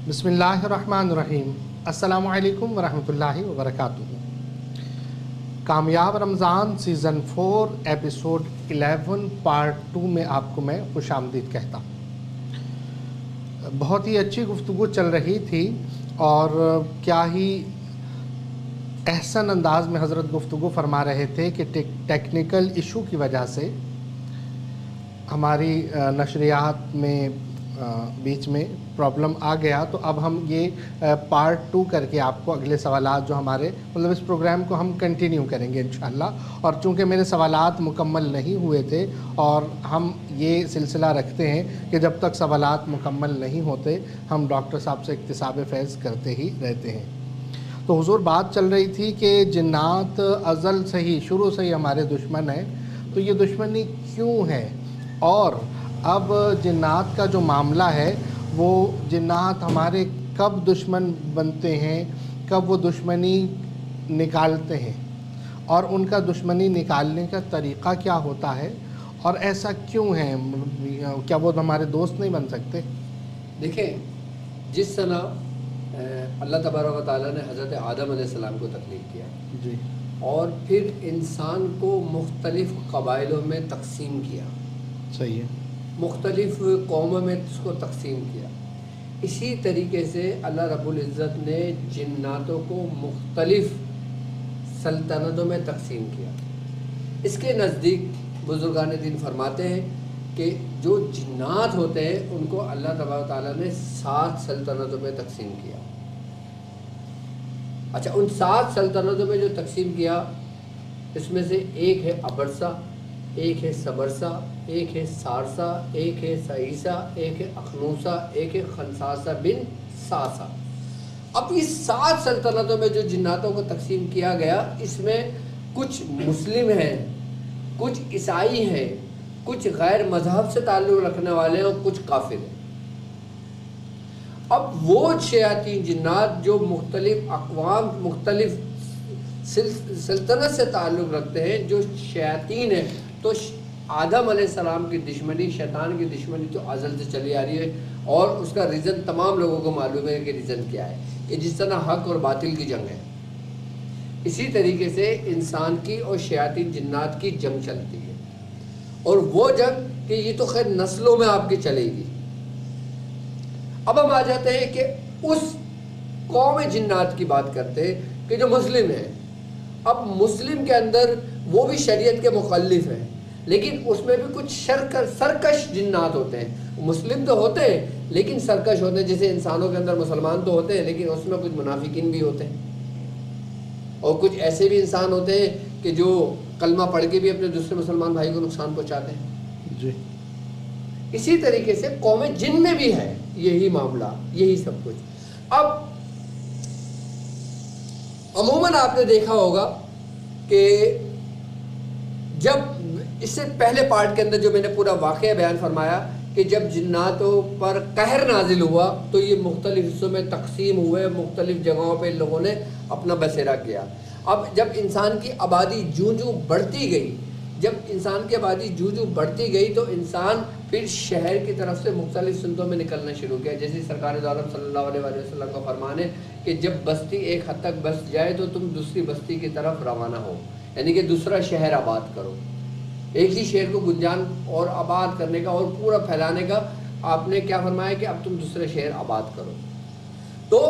بسم اللہ الرحمن الرحیم۔ السلام علیکم ورحمۃ اللہ وبرکاتہ۔ کامیاب رمضان سیزن 4 ایپیسوڈ 11 پارٹ 2 میں آپ کو میں خوش آمدید کہتا ہوں۔ بہت ہی اچھی گفتگو چل رہی تھی اور کیا ہی احسن انداز میں حضرت گفتگو فرما رہے تھے کہ ٹیکنیکل ایشو کی وجہ سے ہماری نشریات میں بیچ میں پرابلم آ گیا، تو اب ہم یہ پارٹ 2 کر کے آپ کو اگلے سوالات جو ہمارے اس پروگرام کو ہم کنٹینیو کریں گے انشاءاللہ۔ اور چونکہ میرے سوالات مکمل نہیں ہوئے تھے اور ہم یہ سلسلہ رکھتے ہیں کہ جب تک سوالات مکمل نہیں ہوتے ہم ڈاکٹر صاحب سے اکتساب فیض کرتے ہی رہتے ہیں۔ تو حضور بات چل رہی تھی کہ جنات ازل سے ہی شروع سے ہی ہمارے دشمن ہیں، تو یہ دشمنی کیوں ہے؟ اور اب جنات کا جو معاملہ ہے وہ جنات ہمارے کب دشمن بنتے ہیں، کب وہ دشمنی نکالتے ہیں، اور ان کا دشمنی نکالنے کا طریقہ کیا ہوتا ہے، اور ایسا کیوں ہے؟ کیا وہ ہمارے دوست نہیں بن سکتے؟ دیکھیں، جس طرح اللہ تبارک و تعالیٰ نے حضرت آدم علیہ السلام کو تخلیق کیا جی، اور پھر انسان کو مختلف قبائلوں میں تقسیم کیا، صحیح ہے، مختلف قوموں میں اس کو تقسیم کیا، اسی طریقے سے اللہ رب العزت نے جناتوں کو مختلف سلطنتوں میں تقسیم کیا۔ اس کے نزدیک بزرگان دین فرماتے ہیں کہ جو جنات ہوتے ہیں ان کو اللہ تبارک و تعالیٰ نے 7 سلطنتوں میں تقسیم کیا۔ اچھا، ان 7 سلطنتوں میں جو تقسیم کیا اس میں سے ایک ہے ابرسا، ایک ہے سبرسا، ایک ہے سارسا، ایک ہے سعیسا، ایک ہے اخنوسا، ایک ہے خنساسا بن ساسا۔ اب اس 7 سلطنتوں میں جو جناتوں کو تقسیم کیا گیا، اس میں کچھ مسلم ہیں، کچھ عیسائی ہیں، کچھ غیر مذہب سے تعلق رکھنے والے ہیں اور کچھ کافر ہیں۔ اب وہ شیاطین جنات جو مختلف اقوام، مختلف سلطنت سے تعلق رکھتے ہیں، جو شیاطین ہیں، تو آدم علیہ السلام کی دشمنی، شیطان کی دشمنی تو ازل سے چلی آ رہی ہے، اور اس کا ریزن تمام لوگوں کو معلوم ہے کہ ریزن کیا ہے، کہ جس طرح حق اور باطل کی جنگ ہے، اسی طریقے سے انسان کی اور شیاطین جنات کی جنگ چلتی ہے، اور وہ جنگ کہ یہ تو خیر نسلوں میں آپ کی چلے گی۔ اب ہم آ جاتے ہیں کہ اس قوم جنات کی بات کرتے ہیں کہ جو مسلم ہیں۔ اب مسلم کے اندر وہ بھی شریعت کے مخالف ہیں، لیکن اس میں بھی کچھ سرکش جنات ہوتے ہیں۔ مسلم تو ہوتے ہیں لیکن سرکش ہوتے ہیں، جیسے انسانوں کے اندر مسلمان تو ہوتے ہیں لیکن اس میں کچھ منافقین بھی ہوتے ہیں، اور کچھ ایسے بھی انسان ہوتے ہیں کہ جو کلمہ پڑھ کے بھی اپنے دوسرے مسلمان بھائی کو نقصان پہنچاتے ہیں۔ جی، اسی طریقے سے قوم جن میں بھی ہے یہی معاملہ، یہی سب کچھ۔ اب عموماً آپ نے دیکھا ہوگا کہ جب اس سے پہلے پارٹ کے اندر جو میں نے پورا واقعہ بیان فرمایا کہ جب جناتوں پر قہر نازل ہوا تو یہ مختلف حصوں میں تقسیم ہوئے، مختلف جگہوں پہ لوگوں نے اپنا بسیرا کیا۔ اب جب انسان کی آبادی جوں بڑھتی گئی، جب انسان کی آبادی جوں بڑھتی گئی تو انسان پھر شہر کی طرف سے مختلف سمتوں میں نکلنا شروع کیا، جیسے سرکار دو عالم صلی اللہ علیہ وسلم کا فرمان ہے کہ جب بستی ایک حد تک بس جائے تو تم دوسری بستی کی طرف روانہ ہو، یعنی کہ دوسرا شہر آباد کرو۔ ایک ہی شہر کو گنجان اور آباد کرنے کا اور پورا پھیلانے کا آپ نے کیا فرمایا کہ اب تم دوسرے شہر آباد کرو۔ تو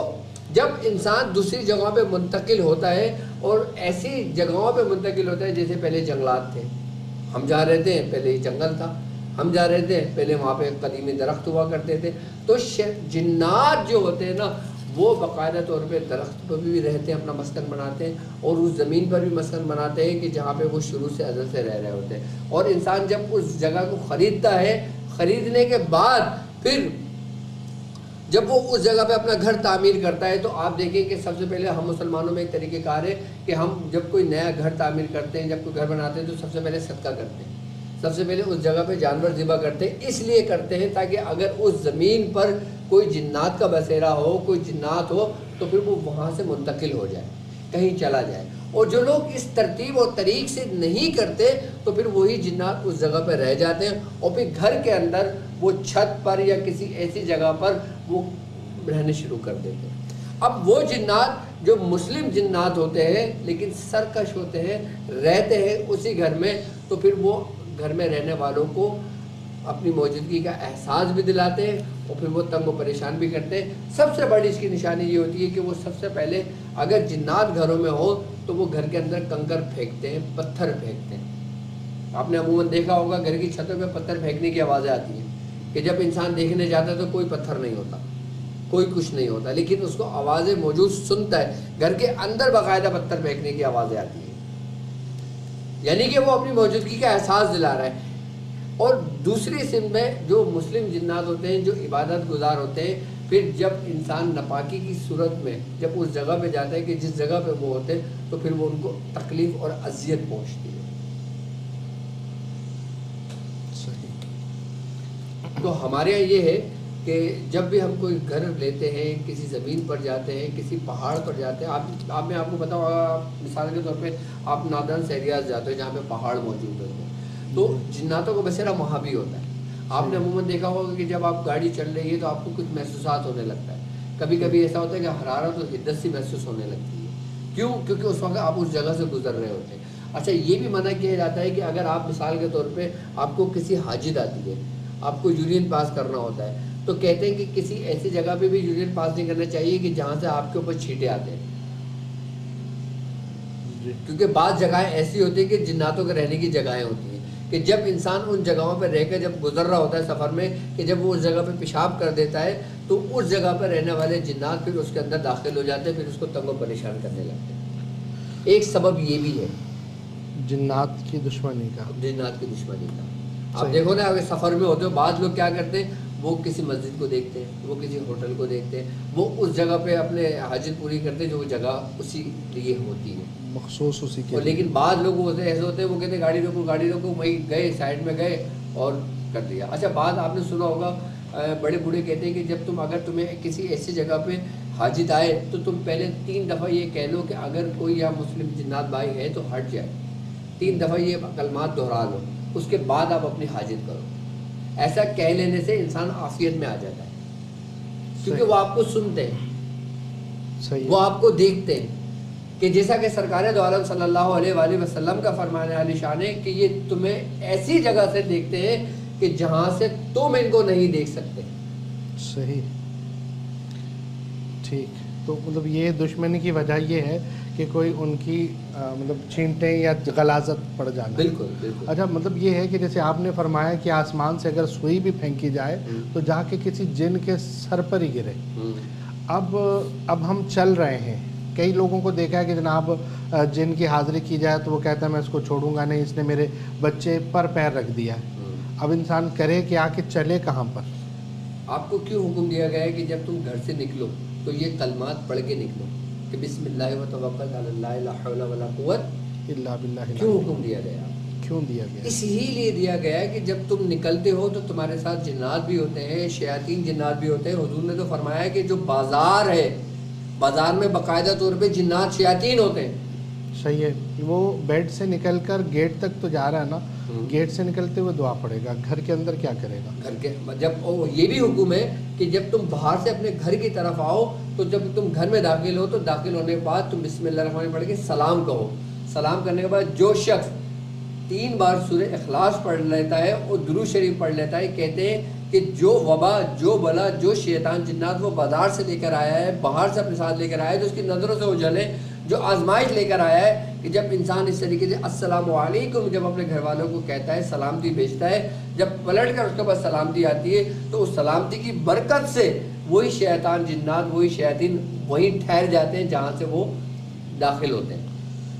جب انسان دوسری جگہوں پہ منتقل ہوتا ہے اور ایسی جگہوں پہ منتقل ہوتا ہے جیسے پہلے جنگلات تھے، ہم جہاں رہتے ہیں پہلے ہی جنگل تھا، ہم جہاں رہتے ہیں پہلے وہاں پہ قدیمی درخت ہوا کرتے تھے، تو جنات جو ہوتے ہیں نا وہ باقاعدہ طور پہ درخت پر بھی رہتے ہیں، اپنا مسکن بناتے ہیں، اور اس زمین پر بھی مسکن بناتے ہیں کہ جہاں پہ وہ شروع سے ازل سے رہ رہے ہوتے ہیں۔ اور انسان جب اس جگہ کو خریدتا ہے، خریدنے کے بعد پھر جب وہ اس جگہ پہ اپنا گھر تعمیر کرتا ہے تو آپ دیکھیں کہ سب سے پہلے ہم مسلمانوں میں ایک طریقہ کار ہے کہ ہم جب کوئی نیا گھر تعمیر کرتے ہیں، جب کوئی گھر بناتے ہیں تو سب سے پہلے صدقہ کرتے ہیں، سب سے پہلے اس جگہ پہ جانور ذبح کرتے ہیں، اس لیے کرتے ہیں تاکہ اگر اس زمین پر کوئی جنات کا بسیرا ہو، کوئی جنات ہو تو پھر وہ وہاں سے منتقل ہو جائے، کہیں چلا جائے۔ اور جو لوگ اس ترتیب اور طریق سے نہیں کرتے تو پھر وہی جنات اس جگہ پہ رہ جاتے ہیں، اور پھر گھر کے اندر وہ چھت پر یا کسی ایسی جگہ پر وہ رہنے شروع کر دیتے ہیں. اب وہ جنات جو مسلم جنات ہوتے ہیں لیکن سرکش ہوتے ہیں, رہتے ہیں اسی گھر میں, تو پھر وہ گھر میں رہنے والوں کو اپنی موجودگی کا احساس بھی دلاتے ہیں اور پھر وہ تنگ و پریشان بھی کرتے ہیں. سب سے بڑی اس کی نشانی یہ ہوتی ہے کہ وہ سب سے پہلے اگر جنات گھروں میں ہو تو وہ گھر کے اندر کنکر پھینکتے ہیں, پتھر پھینکتے ہیں. آپ نے عموماً دیکھا ہوگا گھر کی چھتوں پہ پتھر پھینکنے کی آوازیں آتی ہیں کہ جب انسان دیکھنے جاتا ہے تو کوئی پتھر نہیں ہوتا, کوئی کچھ نہیں ہوتا, لیکن اس کو آوازیں موجود سنتا ہے. گھر کے اندر باقاعدہ پتھر پھینکنے کی آوازیں آتی ہیں, یعنی کہ وہ اپنی موجودگی کا احساس دلا رہا ہے. اور دوسری سمت میں جو مسلم جنات ہوتے ہیں جو عبادت گزار ہوتے ہیں, پھر جب انسان ناپاکی کی صورت میں جب اس جگہ پہ جاتا ہے کہ جس جگہ پہ وہ ہوتے ہیں تو پھر وہ ان کو تکلیف اور اذیت پہنچتی ہے. تو ہمارے یہاں یہ ہے کہ جب بھی ہم کوئی گھر لیتے ہیں, کسی زمین پر جاتے ہیں, کسی پہاڑ پر جاتے ہیں, آپ میں آپ کو بتاؤں مثال کے طور پہ آپ نادرنس ایریاز جاتے ہیں جہاں پہ پہاڑ موجود ہوتے ہیں تو جناتوں کا بسیرا وہاں بھی ہوتا ہے. آپ نے عموماً دیکھا ہوگا کہ جب آپ گاڑی چل رہی ہے تو آپ کو کچھ محسوسات ہونے لگتا ہے. کبھی کبھی ایسا ہوتا ہے کہ حرارت اور حدت سی محسوس ہونے لگتی ہے. کیوں؟ کیونکہ اس وقت آپ اس جگہ سے گزر رہے ہوتے ہیں. اچھا, یہ بھی منع کیا جاتا ہے کہ اگر آپ مثال کے طور پہ آپ کو کسی حاجت آتی ہے, آپ کو یورین پاس کرنا ہوتا ہے, تو کہتے ہیں کہ کسی ایسی جگہ پہ بھی یورین پاس نہیں کرنا چاہیے کہ جہاں سے آپ کے اوپر چھینٹے آتے ہیں, کیونکہ بعض جگہیں ایسی ہوتی ہیں کہ جناتوں کے رہنے کی جگہیں ہوتی ہیں کہ جب انسان ان جگہوں پہ رہ کر جب گزر رہا ہوتا ہے سفر میں کہ جب وہ اس جگہ پہ پیشاب کر دیتا ہے تو اس جگہ پہ رہنے والے جنات پھر اس کے اندر داخل ہو جاتے ہیں, پھر اس کو تنگ و پریشان کرنے لگتے ہیں. ایک سبب یہ بھی ہے جنات کی دشمنی کا. جنات کی دشمنی کا. آپ دیکھو نا, اگر سفر میں ہوتے ہو بعض لوگ کیا کرتے ہیں, وہ کسی مسجد کو دیکھتے ہیں, وہ کسی ہوٹل کو دیکھتے ہیں, وہ اس جگہ پہ اپنے حاجت پوری کرتے ہیں جو وہ جگہ اسی لیے ہوتی ہے, مخصوص اسی کے. لیکن بعض لوگ ایسے ہوتے ہیں وہ کہتے ہیں گاڑی روکو, وہیں گئے سائڈ میں گئے اور کر دیا. اچھا, بعض آپ نے سنا ہوگا بڑے بوڑھے کہتے ہیں کہ جب اگر تمہیں کسی ایسی جگہ پہ حاجت آئے تو تم پہلے 3 دفعہ یہ کہہ لو کہ اگر کوئی یہاں مسلم جنات بھائی ہے تو ہٹ جائے. 3 دفعہ یہ کلمات دہرا لو, اس کے بعد آپ اپنی حاجت کرو. ایسا کہہ لینے سے انسان عافیت میں آ جاتا ہے, کیونکہ وہ آپ کو سنتے ہیں, وہ آپ کو دیکھتے ہیں. کہ جیسا کہ سرکار دو عالم صلی اللہ علیہ وآلہ وسلم کا فرمان عالی شان ہے کہ یہ تمہیں ایسی جگہ سے دیکھتے ہیں کہ جہاں سے تم ان کو نہیں دیکھ سکتے. صحیح, ٹھیک. تو مطلب یہ دشمنی کی وجہ یہ ہے کہ کوئی ان کی مطلب چھینٹیں یا غلاظت پڑ جانا. بالکل بالکل. اچھا, مطلب یہ ہے کہ جیسے آپ نے فرمایا کہ آسمان سے اگر سوئی بھی پھینکی جائے تو جا کے کسی جن کے سر پر ہی گرے. اب ہم چل رہے ہیں, کئی لوگوں کو دیکھا ہے کہ جناب جن کی حاضری کی جائے تو وہ کہتا ہے میں اس کو چھوڑوں گا نہیں, اس نے میرے بچے پر پیر رکھ دیا ہے. اب انسان کرے کہ آ کے چلے کہاں پر؟ آپ کو کیوں حکم دیا گیا ہے کہ جب تم گھر سے نکلو تو یہ کلمات پڑھ کے نکلو کہ بسم اللہ و توکل علی اللہ لا حول ولا قوت الا باللہ. کیوں حکم دیا گیا؟ کیوں دیا گیا؟ اس ہی لیے دیا گیا ہے کہ جب تم نکلتے ہو تو تمہارے ساتھ جنات بھی ہوتے ہیں, شیاطین جنات بھی ہوتے ہیں. حضور نے تو فرمایا ہے کہ جو بازار ہے, بازار میں باقاعدہ طور پہ جنات شیاطین ہوتے ہیں. صحیح ہے. وہ بیڈ سے نکل کر گیٹ تک تو جا رہا ہے نا, گیٹ سے نکلتے ہوئے دعا پڑے گا, گھر کے اندر کیا کرے گا؟ گھر کے جب یہ بھی حکم ہے کہ جب تم باہر سے اپنے گھر کی طرف آؤ تو جب تم گھر میں داخل ہو تو داخل ہونے کے بعد تم بسم اللہ الرحمن الرحیم پڑھ کے سلام کہو. سلام کرنے کے بعد جو شخص 3 بار سورہ اخلاص پڑھ لیتا ہے اور درود شریف پڑھ لیتا ہے, کہتے ہیں کہ جو وبا, جو بلا, جو شیطان جنات وہ بازار سے لے کر آیا ہے, باہر سے اپنے ساتھ لے کر آیا ہے, جو اس کی نظروں سے اجلے, جو آزمائش لے کر آیا ہے, کہ جب انسان اس طریقے سے السلام علیکم جب اپنے گھر والوں کو کہتا ہے, سلامتی بھیجتا ہے, جب پلٹ کر اس کے پاس سلامتی آتی ہے تو اس سلامتی کی برکت سے وہی شیطان جنات, وہی شیاطین وہیں ٹھہر جاتے ہیں جہاں سے وہ داخل ہوتے ہیں,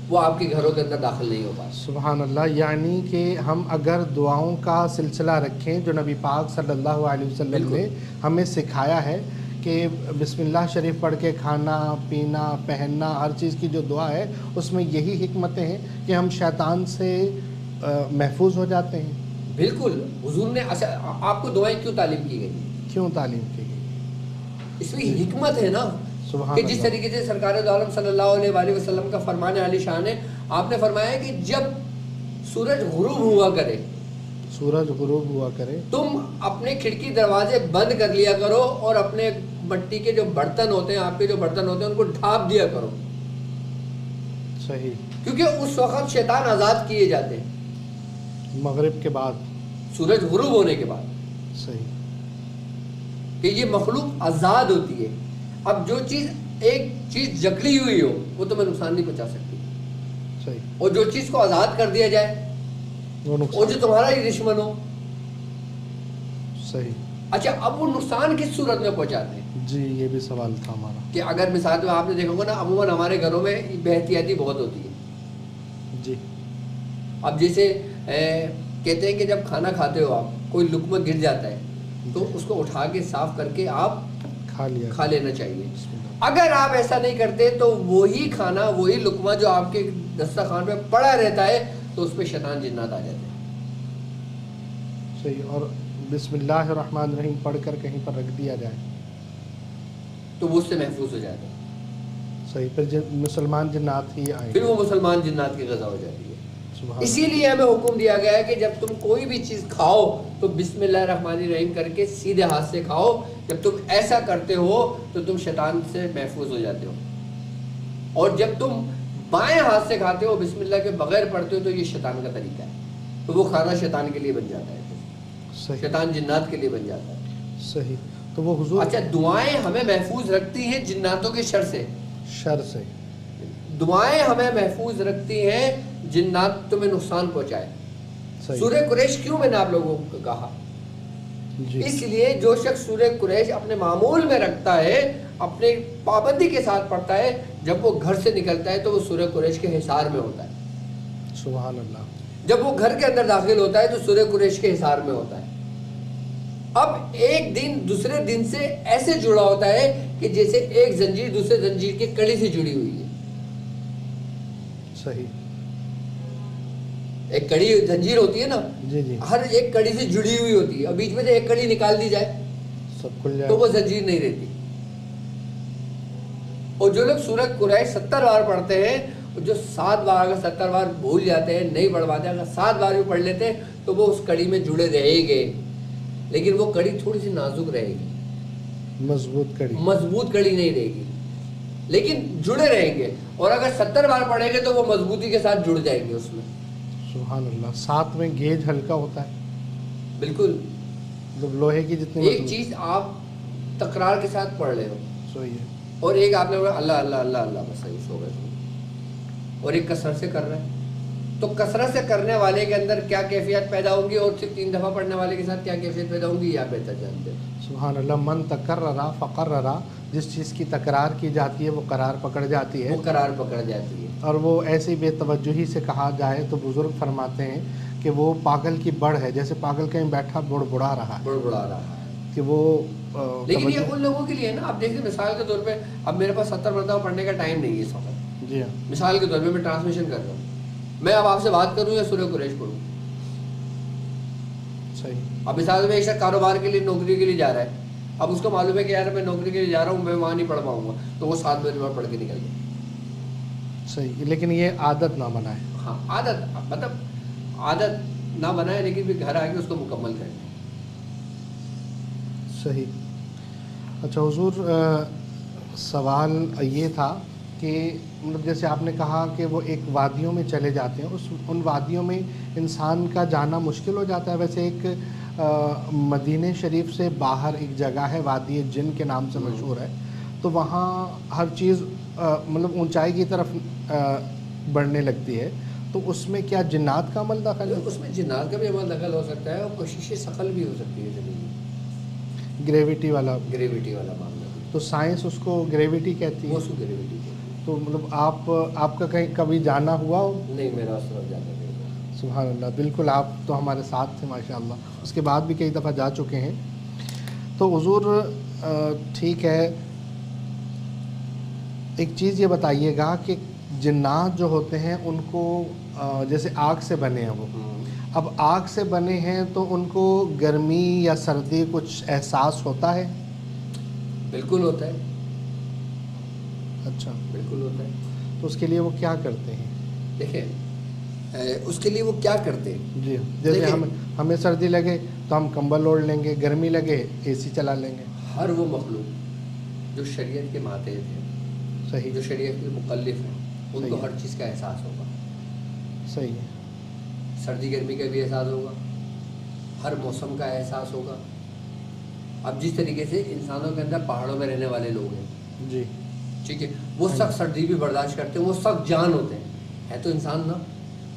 وہ آپ کے گھروں کے اندر داخل نہیں ہو پاتے. سبحان اللہ. یعنی کہ ہم اگر دعاؤں کا سلسلہ رکھیں جو نبی پاک صلی اللہ علیہ وسلم نے ہمیں سکھایا ہے کہ بسم اللہ شریف پڑھ کے کھانا پینا پہننا ہر چیز کی جو دعا ہے اس میں یہی حکمتیں ہیں کہ ہم شیطان سے محفوظ ہو جاتے ہیں. بالکل. حضور نے آپ کو دعائیں کیوں تعلیم کی گئی؟ کیوں تعلیم کی گئی؟ اس میں حکمت ہے نا, کہ جس طریقے سے سرکار دو عالم صلی اللہ علیہ وآلہ وسلم کا فرمان عالی شان ہے, آپ نے فرمایا کہ جب سورج غروب ہوا کرے, سورج غروب ہوا کرے, تم اپنے کھڑکی دروازے بند کر لیا کرو اور اپنے مٹی کے جو برتن ہوتے ہیں، آپ کے جو برتن ہوتے ہیں، ان کو ڈھانپ دیا کرو، صحیح، کیونکہ اس وقت شیطان آزاد کیے جاتے ہیں، مغرب کے بعد، سورج غروب ہونے کے بعد، صحیح، کہ یہ مخلوق آزاد ہوتی ہے. اب جو چیز ایک چیز جکڑی ہوئی ہو وہ تمہیں نقصان نہیں پہنچا سکتی، صحیح، اور جو چیز کو آزاد کر دیا جائے وہ اور نقصان، جو تمہارا ہی دشمن ہو. صحیح. اچھا، اب وہ نقصان کس صورت میں پہنچاتے ہیں؟ جی یہ بھی سوال تھا ہمارا. کہ اگر مثال میں آپ نے دیکھا ہوگا نا، عموماً ہمارے گھروں میں بے احتیاطی بہت ہوتی ہے. جی. اب جیسے کہتے ہیں کہ جب کھانا کھاتے ہو آپ، کوئی لقمہ گر جاتا ہے تو اس کو اٹھا کے صاف کر کے آپ کھا لینا چاہیے. اگر آپ ایسا نہیں کرتے تو وہی کھانا، وہی لقمہ جو آپ کے دسترخوان پہ پڑا رہتا ہے، تو اس پہ شیطان جنات آ جاتے ہیں. صحیح. اور بسم اللہ الرحمن الرحیم پڑھ کر کہیں پر رکھ دیا جائے تو وہ اس سے محفوظ ہو جاتا ہے. صحیح. پھر مسلمان جنات ہی آئیں، پھر وہ مسلمان جنات کی غذا ہو جاتی ہے. سبحان اسی لیے ہمیں حکم دیا گیا ہے کہ جب تم کوئی بھی چیز کھاؤ تو بسم اللہ الرحمن الرحیم کر کے سیدھے ہاتھ سے کھاؤ. جب تم ایسا کرتے ہو تو تم شیطان سے محفوظ ہو جاتے ہو. اور جب تم بائیں ہاتھ سے کھاتے ہو، بسم اللہ کے بغیر پڑھتے ہو، تو یہ شیطان کا طریقہ ہے. تو وہ کھانا شیطان کے لیے بن جاتا ہے، صحیح، شیطان جنات کے لیے بن جاتا ہے. صحیح. تو وہ حضور اچھا، دعائیں ہمیں محفوظ رکھتی ہیں جناتوں کے شر سے. شر سے، دعائیں ہمیں محفوظ رکھتی ہیں جنات تمہیں نقصان پہنچائے. صحیح. سورہ قریش کیوں میں نے آپ لوگوں کو کہا؟ جی. اس لیے جو شخص سورہ قریش اپنے معمول میں رکھتا ہے، اپنے پابندی کے ساتھ پڑھتا ہے، جب وہ گھر سے نکلتا ہے تو وہ سورہ قریش کے حصار میں ہوتا ہے. سبحان اللہ. جب وہ گھر کے اندر داخل ہوتا ہے تو سورہ قریش کے حصار میں ہوتا ہے. اب ایک دن دوسرے دن سے ایسے جڑا ہوتا ہے کہ جیسے ایک زنجیر دوسرے زنجیر کی کڑی سے جڑی ہوئی ہے. صحیح. ایک کڑی زنجیر ہوتی ہے نا، جی جی، ہر ایک کڑی سے جڑی ہوئی ہوتی ہے، اور بیچ میں سے ایک کڑی نکال دی جائے سب کھل جائے تو وہ زنجیر نہیں رہتی. اور جو لوگ سورہ قریش 70 بار پڑھتے ہیں، جو 7 بار اگر 70 بار بھول جاتے ہیں، نہیں پڑھ پاتے، اگر 7 بار بھی پڑھ لیتے ہیں تو وہ اس کڑی میں جڑے رہیں گے. لیکن وہ کڑی تھوڑی سی نازک رہے گی، مضبوط کڑی، مضبوط کڑی نہیں رہے گی، لیکن جڑے رہیں گے. اور اگر 70 بار پڑھیں گے تو وہ مضبوطی کے ساتھ جڑ جائیں گے اس میں. سبحان اللہ. ساتھ میں گیج ہلکا ہوتا ہے، بالکل. مطلب لوہے کی جتنی ایک چیز آپ تکرار کے ساتھ پڑھ رہے ہو، صحیح ہے، اور ایک آپ نے بولا اللہ اللہ اللہ اللہ بس صحیح ہو گئے، اور ایک کثرت سے کر رہے ہیں. تو کثرت سے کرنے والے کے اندر کیا کیفیت پیدا ہوگی اور صرف 3 دفعہ پڑھنے والے کے ساتھ کیا کیفیت پیدا ہوگی، یہ آپ بہتر جانتے ہیں. سبحان اللہ. من تکررا فقررا، جس چیز کی تکرار کی جاتی ہے وہ قرار پکڑ جاتی ہے، وہ قرار پکڑ جاتی ہے. اور وہ ایسی بے توجہی سے کہا جائے تو بزرگ فرماتے ہیں کہ وہ پاگل کی بڑھ ہے، جیسے پاگل کہیں بیٹھا بڑبڑا رہا ہے، بڑبڑا رہا ہے. کہ وہ لیکن یہ ان لوگوں کے لیے نا، آپ دیکھیں مثال کے طور پہ، اب میرے پاس 70 مرتبہ پڑھنے کا ٹائم نہیں ہے اس وقت. جی ہاں، مثال کے طور پہ میں ٹرانسمیشن کر رہا ہوں، میں اب آپ سے بات کروں یا سورہ قریش پڑھوں. صحیح. اب مثال میں ایک شخص کاروبار کے لیے، نوکری کے لیے جا رہا ہے، اب اس کو معلوم ہے کہ یار میں نوکری کے لیے جا رہا ہوں، میں وہاں نہیں پڑھ پاؤں گا، تو وہ 7 بجے بعد پڑھ کے نکل جائے. صحیح. لیکن یہ عادت نہ بنائے. ہاں، عادت مطلب عادت نہ بنائے، لیکن پھر گھر آ کے اس کو مکمل کریں. صحیح. اچھا حضور، سوال یہ تھا کہ مطلب جیسے آپ نے کہا کہ وہ ایک وادیوں میں چلے جاتے ہیں، ان وادیوں میں انسان کا جانا مشکل ہو جاتا ہے. ویسے ایک مدینہ شریف سے باہر ایک جگہ ہے، وادی جن کے نام سے مشہور ہے، تو وہاں ہر چیز مطلب اونچائی کی طرف بڑھنے لگتی ہے، تو اس میں کیا جنات کا عمل دخل ہے؟ اس میں جنات کا بھی عمل دخل ہو سکتا ہے، اور کشش ثقل بھی ہو سکتی ہے زمین میں، گریویٹی والا معاملہ. تو سائنس اس کو گریویٹی کہتی ہے. وہ اس کو گریویٹی ہے. تو مطلب آپ کا کہیں کبھی جانا ہوا ہو؟ نہیں، میرا اس طرف جانا نہیں ہوا. سبحان اللہ. بالکل، آپ تو ہمارے ساتھ تھے ماشاء اللہ، اس کے بعد بھی کئی دفعہ جا چکے ہیں. تو حضور ٹھیک ہے، ایک چیز یہ بتائیے گا کہ جنات جو ہوتے ہیں ان کو جیسے آگ سے بنے ہیں، وہ اب آگ سے بنے ہیں تو ان کو گرمی یا سردی کچھ احساس ہوتا ہے؟ بالکل ہوتا ہے. اچھا، بالکل ہوتا ہے. تو اس کے لیے وہ کیا کرتے ہیں؟ دیکھیں، اس کے لیے وہ کیا کرتے ہیں، جی، جیسے ہمیں سردی لگے تو ہم کمبل اوڑھ لیں گے، گرمی لگے اے سی چلا لیں گے. ہر وہ مخلوق جو شریعت کے ماتحت ہیں، صحیح جو شریعت کے مکلف ہیں، ان صحیح کو ہے، ہر چیز کا احساس ہوگا. صحیح ہے، سردی گرمی کا بھی احساس ہوگا، ہر موسم کا احساس ہوگا. اب جس طریقے سے انسانوں کے اندر پہاڑوں میں رہنے والے لوگ ہیں، جی ٹھیک ہے، وہ سخت سردی بھی برداشت کرتے ہیں، وہ سخت جان ہوتے ہیں، ہے تو انسان نا،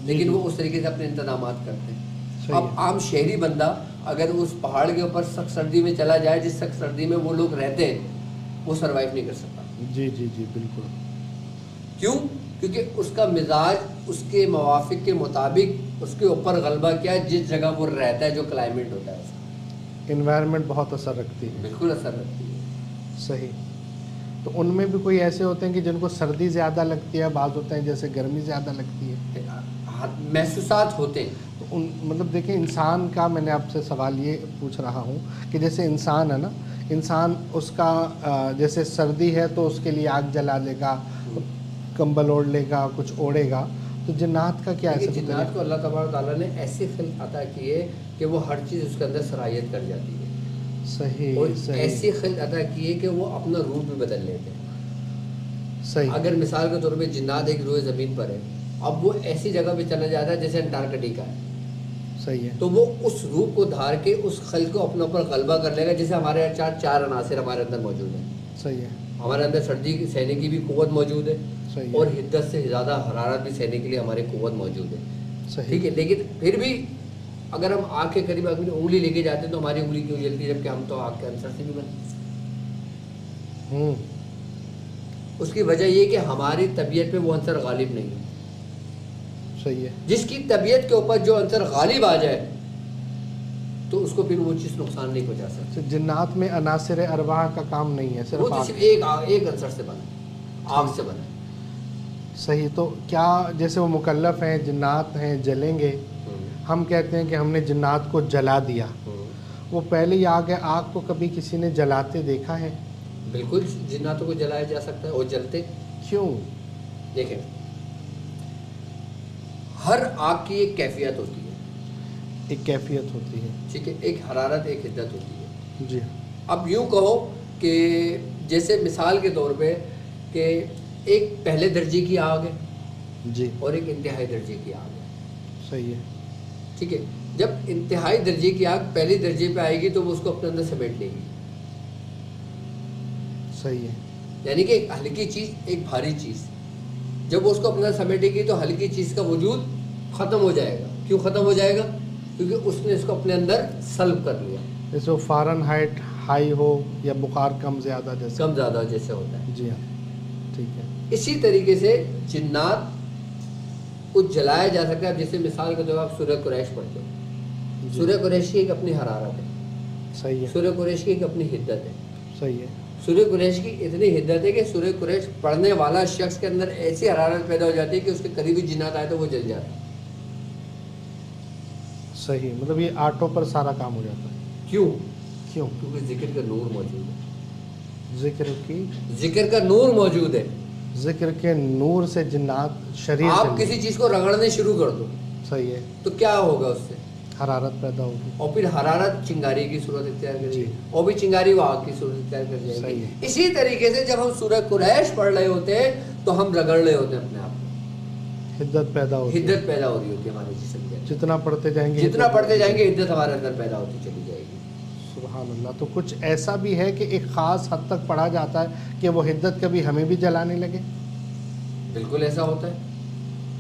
لیکن وہ اس طریقے سے اپنے انتظامات کرتے ہیں. اب عام شہری بندہ اگر اس پہاڑ کے اوپر سخت سردی میں چلا جائے، جس سخت سردی میں وہ لوگ رہتے ہیں، وہ سروائیو نہیں کر سکتا. جی جی جی بالکل. کیوں؟ کیونکہ اس کا مزاج اس کے موافق کے مطابق اس کے اوپر غلبہ کیا ہے، جس جگہ وہ رہتا ہے، جو کلائمیٹ ہوتا ہے اس کا. انوائرمنٹ بہت اثر رکھتی ہے. بالکل اثر رکھتی ہے. صحیح. تو ان میں بھی کوئی ایسے ہوتے ہیں کہ جن کو سردی زیادہ لگتی ہے، بعض ہوتے ہیں جیسے گرمی زیادہ لگتی ہے. محسوسات ہوتے ہیں. تو ان مطلب دیکھیں انسان کا، میں نے آپ سے سوال یہ پوچھ رہا ہوں کہ جیسے انسان ہے نا، انسان اس کا جیسے سردی ہے تو اس کے لیے آگ جلا لے گا، کمبل اوڑھ لے گا، کچھ اوڑھے گا. تو جنات کا کیا ہے؟ جنات کو اللہ تبارک تعالیٰ نے ایسی خلق عطا کی ہے کہ وہ ہر چیز اس کے اندر صلاحیت کر جاتی ہے. صحیح. اور صحیح. ایسی خلق عطا کی ہے کہ وہ اپنا روح بھی بدل لیتے ہیں. صحیح. اگر مثال کے طور پہ جنات ایک روئے زمین پر ہے، اب وہ ایسی جگہ پہ چلا جاتا ہے جیسے انٹارکٹیکا ہے. صحیح ہے. تو وہ اس روح کو دھار کے اس خلق کو اپنے اوپر غلبہ کر لے گا. جیسے ہمارے چار عناصر ہمارے اندر موجود ہیں. صحیح ہے. ہمارے اندر سردی سہنے کی بھی قوت موجود ہے، صحیح ہے. اور حدت سے زیادہ حرارت بھی سہنے کے لیے ہماری قوت موجود ہے. صحیح. ٹھیک ہے، لیکن پھر بھی اگر ہم آگ کے قریب اپنی انگلی لے کے جاتے ہیں تو ہماری انگلی کیوں جلتی ہے، جبکہ ہم تو آگ کے عنصر سے بھی بنے. اس کی وجہ یہ کہ ہماری طبیعت پہ وہ عنصر غالب نہیں ہے. صحیح ہے. جس کی طبیعت کے اوپر جو عنصر غالب آ جائے تو اس کو پھر وہ چیز نقصان نہیں پہنچا سکتی. جنات میں عناصر ارواح کا کام نہیں ہے، وہ صرف صرف ایک عنصر سے بنا، آگ سے بنا. صحیح. تو کیا جیسے وہ مکلف ہیں، جنات ہیں، جلیں گے، ہم کہتے ہیں کہ ہم نے جنات کو جلا دیا، وہ پہلے ہی آگ ہے، آگ کو کبھی کسی نے جلاتے دیکھا ہے؟ بالکل جناتوں کو جلایا جا سکتا ہے، اور جلتے. کیوں؟ دیکھیں، ہر آگ کی ایک کیفیت ہوتی ہے. ایک کیفیت ہوتی ہے. ٹھیک ہے، ایک حرارت، ایک حدت ہوتی ہے. جی. اب یوں کہو کہ جیسے مثال کے طور پہ کہ ایک پہلے درجے کی آگ ہے جی. اور ایک انتہائی درجے کی آگ ہے. صحیح ہے. ٹھیک ہے، جب انتہائی درجے کی آگ پہلی درجے پہ آئے گی تو وہ اس کو اپنے اندر سمیٹ لے گی. صحیح ہے. یعنی کہ ایک ہلکی چیز، ایک بھاری چیز، جب وہ اس کو اپنے اندر سمیٹے گی تو ہلکی چیز کا وجود ختم ہو جائے گا. کیوں ختم ہو جائے گا؟ کیونکہ اس نے اس کو اپنے اندر سلب کر لیا. جیسے وہ فارن ہائٹ ہائی ہو یا بخار کم زیادہ جیسے کم زیادہ جیسے ہوتا ہے. جی ہاں. ٹھیک ہے. اسی طریقے سے جنات کو جلایا جا سکتا ہے. جیسے مثال کے طور پر آپ سورہ قریش پڑھتے ہیں. سورہ قریش کی ایک اپنی حرارت ہے. صحیح ہے. سورہ قریش کی ایک اپنی حدت ہے. صحیح ہے. سورہ قریش کی اتنی حدت ہے کہ سورہ قریش پڑھنے والا شخص کے اندر ایسی حرارت پیدا ہو جاتی ہے کہ اس کے قریبی جنات آئے تو وہ جل جاتا ہے. صحیح. مطلب یہ آٹوں پر سارا کام ہو جاتا ہے. کیوں؟ کیونکہ ذکر کا نور موجود ہے. ذکر کا نور موجود ہے. ذکر کے نور سے جنات شریر. آپ کسی چیز کو رگڑنے شروع کر دو. صحیح ہے. تو کیا ہوگا؟ اس سے حرارت پیدا ہوگی، اور پھر حرارت چنگاری کی صورت اختیار کرے گی، جی. اور بھی چنگاری وہ آگ کی صورت اختیار کر جائے صحیح گی. ہے. اسی طریقے سے جب ہم سورہ قریش پڑھ رہے ہوتے ہیں تو ہم رگڑ رہے ہوتے ہیں اپنے آپ کو. حدت پیدا ہوتی ہے. حدت پیدا ہو رہی ہوتی ہے ہمارے جسم کے اندر. جتنا پڑھتے جائیں گے جتنا پڑھتے جائیں گے حدت ہمارے اندر پیدا ہوتی چلی جائے گی. سبحان اللہ. تو کچھ ایسا بھی ہے کہ ایک خاص حد تک پڑھا جاتا ہے کہ وہ حدت کبھی ہمیں بھی جلانے لگے؟ بالکل ایسا ہوتا ہے.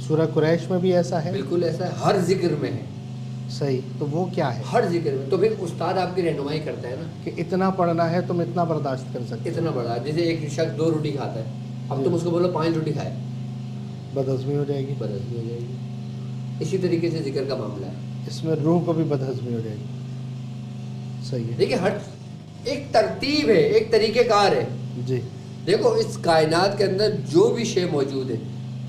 سورہ قریش میں بھی ایسا ہے؟ بالکل ایسا ہے، ہر ذکر میں ہے. صحیح. تو وہ کیا ہے؟ ہر ذکر میں. تو پھر استاد آپ کی رہنمائی کرتا ہے نا کہ اتنا پڑھنا ہے، تم اتنا برداشت کر سکتے. اتنا بڑا. جیسے ایک شخص 2 روٹی کھاتا ہے، اب تم اس کو بولو 5 روٹی کھائے، بدہضمی ہو جائے گی. بدہضمی ہو جائے گی. اسی طریقے سے ذکر کا معاملہ ہے. اس میں روح کو بھی بدہضمی ہو جائے گی. صحیح ہے. دیکھیں ہر ایک ترتیب ہے، ایک طریقہ کار ہے. جی. دیکھو اس کائنات کے اندر جو بھی شے موجود ہے،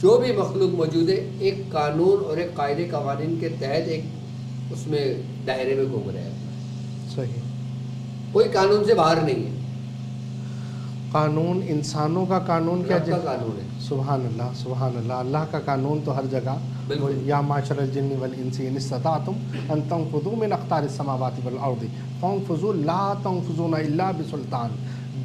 جو بھی مخلوق موجود ہے، ایک قانون اور ایک قاعدے قوانین کے تحت ایک اس میں دائرے میں گھوم رہے ہیں. صحیح. کوئی قانون سے باہر نہیں ہے. قانون انسانوں کا قانون کیا؟ رب کا قانون ہے. سبحان اللہ، سبحان اللہ. اللہ کا قانون تو ہر جگہ. یا معشر الجن والانس ان استطعتم ان تنفذوا من اقطار السماوات والارض فانفذوا لا تنفذون الا بسلطان.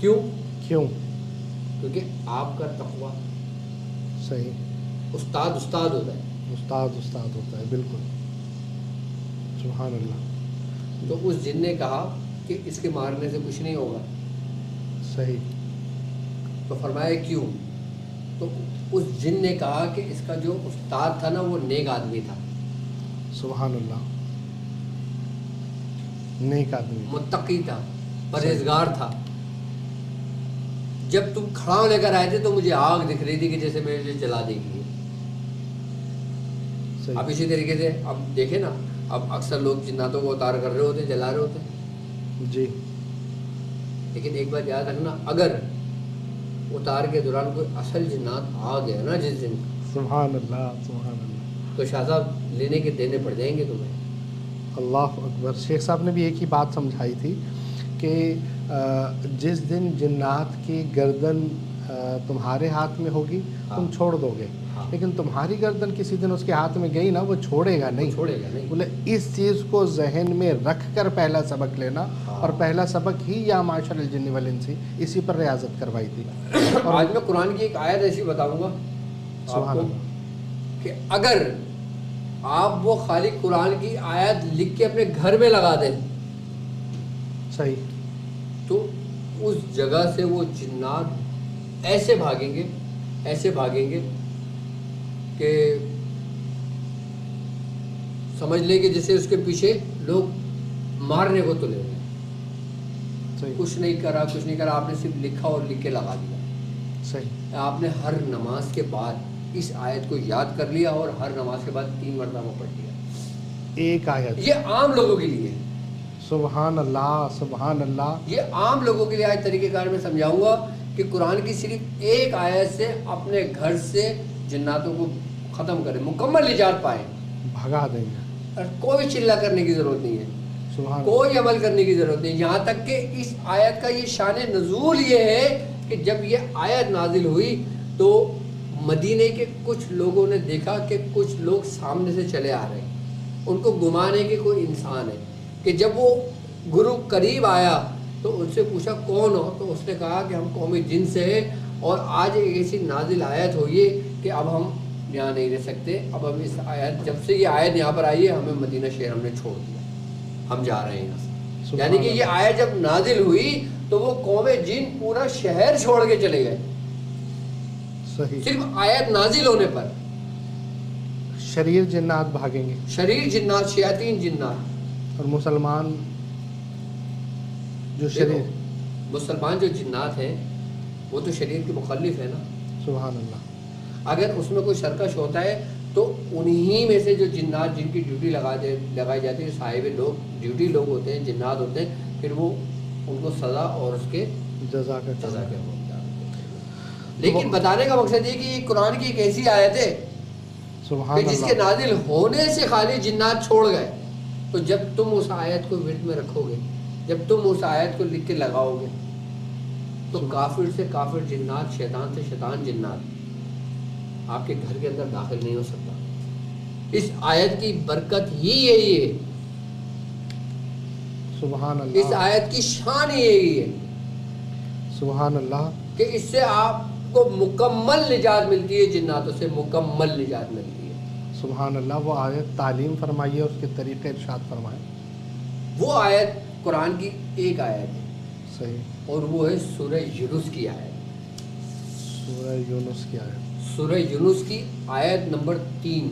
کیوں؟ کیوں؟ کیونکہ آپ کا تقویٰ. صحیح. استاد ہوتا ہے. استاد ہوتا ہے. بالکل. سبحان اللہ. تو اس جن نے کہا کہ اس کے مارنے سے کچھ نہیں ہوگا. صحیح. تو فرمایا کیوں؟ تو اس جن نے کہا کہ اس کا جو استاد تھا نا وہ نیک آدمی تھا. سبحان اللہ. نیک آدمی. متقی تھا, پرہیزگار تھا. جب تم کھڑا لے کر آئے تھے تو مجھے آگ دکھ رہی تھی کہ جیسے مجھے جلا دے گی. اب اسی طریقے سے اب دیکھیں نا, اب اکثر لوگ جناتوں کو اتار کر رہے ہوتے ہیں, جلا رہے ہوتے ہیں. جی. لیکن ایک بات یاد رکھنا, اگر اتار کے دوران کوئی اصل جنات آ گیا نا جس دن, سبحان اللہ, سبحان اللہ, تو شاہ صاحب لینے کے دینے پڑ جائیں گے تمہیں. اللہ اکبر. شیخ صاحب نے بھی ایک ہی بات سمجھائی تھی کہ جس دن جنات کی گردن تمہارے ہاتھ میں ہوگی تم چھوڑ دو گے, لیکن تمہاری گردن کسی دن اس کے ہاتھ میں گئی نا, وہ چھوڑے گا نہیں. بولے اس چیز کو ذہن میں رکھ کر پہلا سبق لینا, اور پہلا سبق ہی یا معاشر الجن والانس اسی پر ریاضت کروائی تھی. آج میں قرآن کی ایک آیت ایسی بتاؤں گا سبحان اللہ, کہ اگر آپ وہ خالق قرآن کی آیت لکھ کے اپنے گھر میں لگا دیں, صحیح, تو اس جگہ سے وہ جنات ایسے بھاگیں گے کہ سمجھ لیں کہ جیسے اس کے پیچھے لوگ مارنے کو تلے ہوئے. کچھ نہیں کرا, آپ نے صرف لکھا اور لکھ کے لگا دیا. صحیح. آپ نے ہر نماز کے بعد اس آیت کو یاد کر لیا اور ہر نماز کے بعد 3 مرتبہ پڑھ لیا. ایک آیت. یہ عام لوگوں کے لیے. سبحان اللہ, سبحان اللہ. یہ عام لوگوں کے لیے آج طریقہ کار میں سمجھاؤں گا کہ قرآن کی صرف ایک آیت سے اپنے گھر سے جناتوں کو ختم کریں, مکمل نجات پائیں, بھگا دیں گے. کوئی چلہ کرنے کی ضرورت نہیں ہے, کوئی عمل کرنے کی ضرورت نہیں. یہاں تک کہ اس آیت کا یہ شان نزول یہ ہے کہ جب یہ آیت نازل ہوئی تو مدینے کے کچھ لوگوں نے دیکھا کہ کچھ لوگ سامنے سے چلے آ رہے ہیں, ان کو گمانے کے کوئی انسان ہے. کہ جب وہ گرو قریب آیا تو ان سے پوچھا کون ہو, تو اس نے کہا کہ ہم قوم جن سے ہیں, اور آج ایک ایسی نازل آیت ہوئی ہے کہ اب ہم یہاں نہیں رہ سکتے. اب ہم اس آیت, جب سے یہ آیت یہاں پر آئی ہے, ہمیں مدینہ شہر ہم نے چھوڑ دیا, ہم جا رہے ہیں یہاں سے. یعنی کہ یہ آیت جب نازل ہوئی تو وہ قوم جن پورا شہر چھوڑ کے چلے گئے. صرف آیت نازل ہونے پر شریر جنات بھاگیں گے, شریر جنات, شیاطین جنات. اور مسلمان جو جنات ہیں وہ تو شریر کے مخالف ہے نا. سبحان اللہ. اگر اس میں کوئی سرکش ہوتا ہے تو انہی میں سے جو جنات جن کی ڈیوٹی لگائی جاتی ہے, صاحب لوگ ڈیوٹی لوگ ہوتے ہیں, جنات ہوتے ہیں, پھر وہ ان کو سزا اور اس کے جزا کا لیکن بتانے کا مقصد یہ کہ یہ قرآن کی ایک ایسی آیت ہے کہ جس کے نازل ہونے سے خالی جنات چھوڑ گئے. تو جب تم اس آیت کو ورد میں رکھو گے, جب تم اس آیت کو لکھ کے لگاؤ گے, تو کافر سے کافر جنات, شیطان سے شیطان جنات آپ کے گھر کے اندر داخل نہیں ہو سکتا. اس آیت کی برکت ہی یہی ہے, سبحان اللہ, اس آیت کی شان ہی یہی ہے, سبحان اللہ, کہ اس سے آپ کو مکمل نجات ملتی ہے, جناتوں سے مکمل نجات ملتی ہے. سبحان اللہ. وہ آیت تعلیم فرمائیے, اس کے طریقے ارشاد فرمائے. وہ آیت قرآن کی ایک آیت ہے, صحیح, اور وہ ہے سورہ یونس کی آیت. سورہ یونس کی آیت, سورہ یونس کی آیت نمبر 3.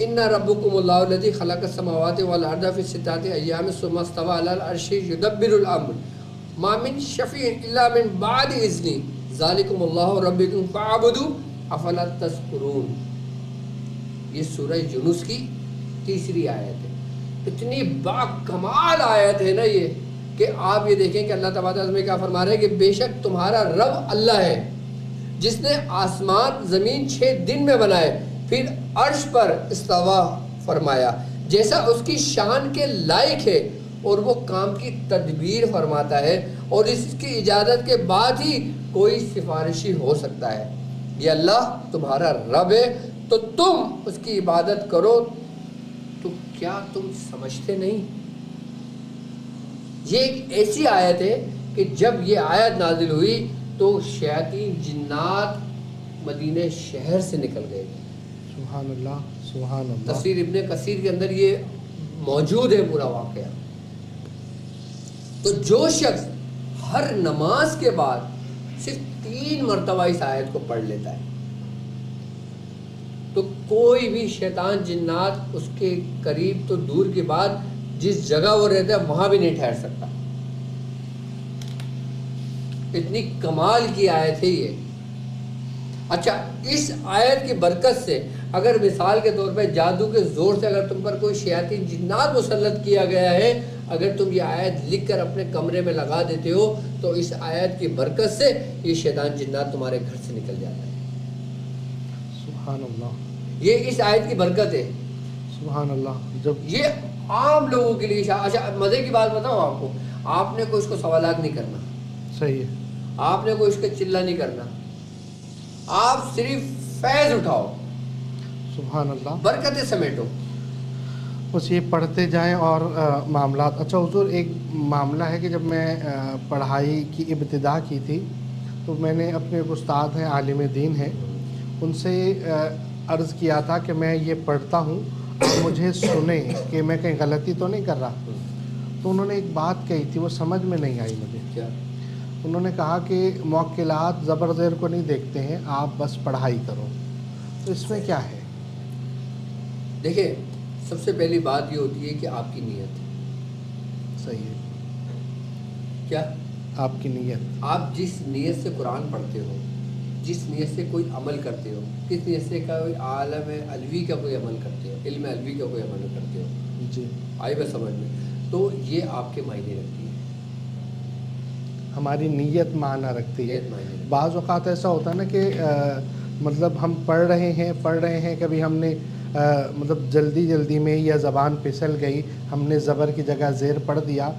ان ربکم اللہ الذی خلق السماوات والارض فی 6 ایام ثم استوى علی العرش یدبر الامر ما من شفیع الا من بعد اذنہ ذالکم اللہ ربکم فاعبدوا افلا تذکرون. یہ سورہ یونس کی تیسری آیت ہے. اتنی با کمال آیت ہے نا یہ, کہ آپ یہ دیکھیں کہ اللہ تبارک و تعالیٰ کیا فرما رہے ہیں کہ بے شک تمہارا رب اللہ ہے جس نے آسمان زمین 6 دن میں بنائے, پھر عرش پر استوا فرمایا جیسا اس کی شان کے لائق ہے, اور وہ کام کی تدبیر فرماتا ہے, اور اس کی اجازت کے بعد ہی کوئی سفارشی ہو سکتا ہے. یہ اللہ تمہارا رب ہے تو تم اس کی عبادت کرو. تو کیا تم سمجھتے نہیں؟ یہ ایک ایسی آیت ہے کہ جب یہ آیت نازل ہوئی تو شیاطین جنات مدینہ شہر سے نکل گئے. سبحان اللہ سبحان اللہ. تفسیر ابن کثیر کے اندر یہ موجود ہے پورا واقعہ. تو جو شخص ہر نماز کے بعد صرف 3 مرتبہ اس آیت کو پڑھ لیتا ہے تو کوئی بھی شیطان جنات اس کے قریب تو دور کی بات جس جگہ وہ رہتا ہے وہاں بھی نہیں ٹھہر سکتا. اتنی کمال کی آیت ہے یہ. اچھا اس آیت کی برکت سے اگر مثال کے طور پہ جادو کے زور سے اگر تم پر کوئی شیاطین جنات مسلط کیا گیا ہے، اگر تم یہ آیت لکھ کر اپنے کمرے میں لگا دیتے ہو تو اس آیت کی برکت سے یہ شیطان جنات تمہارے گھر سے نکل جاتا ہے. سبحان اللہ. یہ اس آیت کی برکت ہے. سبحان اللہ. جب یہ عام لوگوں کے لیے اچھا مزے کی بات بتاؤں آپ کو، آپ نے کوئی اس کو سوالات نہیں کرنا، صحیح ہے، آپ نے کوئی اس کا چلہ نہیں کرنا، آپ صرف فیض اٹھاؤ، سبحان اللہ، برکتیں سمیٹو، بس یہ پڑھتے جائیں اور معاملات. اچھا حضور ایک معاملہ ہے کہ جب میں پڑھائی کی ابتدا کی تھی تو میں نے اپنے ایک استاد ہیں عالم دین ہیں ان سے عرض کیا تھا کہ میں یہ پڑھتا ہوں مجھے سنیں کہ میں کہیں غلطی تو نہیں کر رہا. تو انہوں نے ایک بات کہی تھی وہ سمجھ میں نہیں آئی مجھے. کیا؟ انہوں نے کہا کہ موکلات زبر زیر کو نہیں دیکھتے ہیں، آپ بس پڑھائی کرو. تو اس میں کیا ہے؟ دیکھیں سب سے پہلی بات یہ ہوتی ہے کہ آپ کی نیت صحیح ہے. کیا؟ آپ کی نیت. آپ جس نیت سے قرآن پڑھتے ہو، جس نیت سے کوئی عمل کرتے ہو، کس نیت سے کوئی عالم علوی کا کوئی عمل کرتے ہو، علم علوی کا کوئی عمل کرتے ہو، جی آئی بس سمجھ میں، تو یہ آپ کے معنی رکھتی ہے. ہماری نیت معنی رکھتی ہے. نیت معنی رکھتی ہے. بعض اوقات ایسا ہوتا ہے نا کہ مطلب ہم پڑھ رہے ہیں کبھی ہم نے مطلب جلدی میں یا زبان پھسل گئی، ہم نے زبر کی جگہ زیر پڑھ دیا.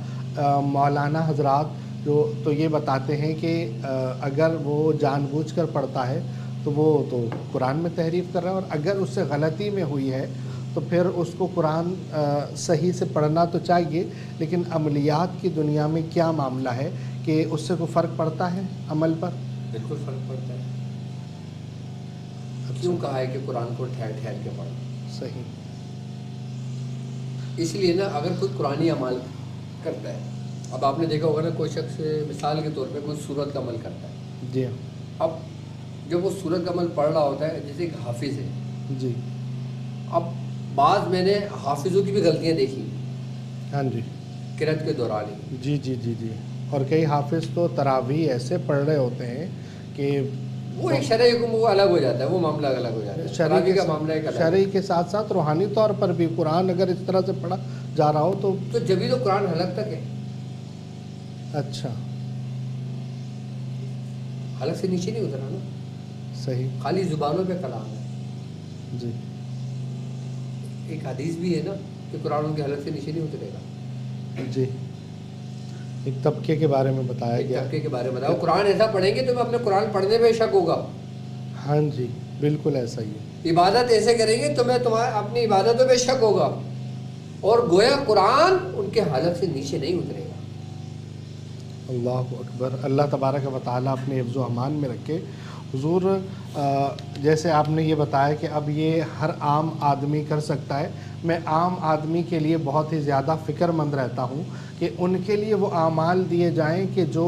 مولانا حضرات جو تو یہ بتاتے ہیں کہ اگر وہ جان بوجھ کر پڑھتا ہے تو وہ تو قرآن میں تحریف کر رہا ہے، اور اگر اس سے غلطی میں ہوئی ہے تو پھر اس کو قرآن صحیح سے پڑھنا تو چاہیے، لیکن عملیات کی دنیا میں کیا معاملہ ہے کہ اس سے کوئی فرق پڑتا ہے عمل پر؟ بالکل فرق پڑتا ہے. کیوں کہا ہے کہ قرآن کو ٹھہر ٹھہر کے پڑھو؟ صحیح. اس لیے نا اگر کوئی قرآنی عمل کرتا ہے، اب آپ نے دیکھا ہوگا نا کوئی شخص مثال کے طور پہ کوئی سورت کا عمل کرتا ہے، جی اب جب وہ سورت کا عمل پڑھ رہا ہوتا ہے جیسے ایک حافظ ہے، جی. اب بعض میں نے حافظوں کی بھی غلطیاں دیکھی ہاں جی. قرأت کے دوران ہی. جی. اور کئی حافظ تو تراویح ایسے پڑھ رہے ہوتے ہیں کہ وہ ایک شرعی حکم وہ الگ ہو جاتا ہے، وہ معاملہ الگ ہو جاتا ہے. تراویح کا معاملہ ایک الگ ہے. شرعی کے ساتھ ساتھ روحانی طور پر بھی قرآن اگر اس طرح سے پڑھا جا رہا ہو تو جبھی تو قرآن حلق تک ہے. اچھا حلق سے نیچے نہیں اترا نا، صحیح. خالی زبانوں پہ کلام ہے. جی. ایک حدیث بھی ہے نا کہ قرآن ان کے حلق سے نیچے نہیں اترے گا. جی. ایک طبقے کے بارے میں بتایا گیا. طبقے کے بارے میں بتاؤ، قرآن ایسا پڑھیں گے تو میں اپنے قرآن پڑھنے میں شک ہوگا. ہاں جی بالکل ایسا ہی ہے. عبادت ایسے کریں گے تو میں تمہارے اپنی عبادتوں پہ شک ہوگا، اور گویا قرآن ان کے حلق سے نیچے نہیں اترے گا. اللہ اکبر. اللہ تبارک و تعالیٰ اپنے حفظ و امان میں رکھے. حضور جیسے آپ نے یہ بتایا کہ اب یہ ہر عام آدمی کر سکتا ہے، میں عام آدمی کے لیے بہت ہی زیادہ فکر مند رہتا ہوں کہ ان کے لیے وہ اعمال دیے جائیں کہ جو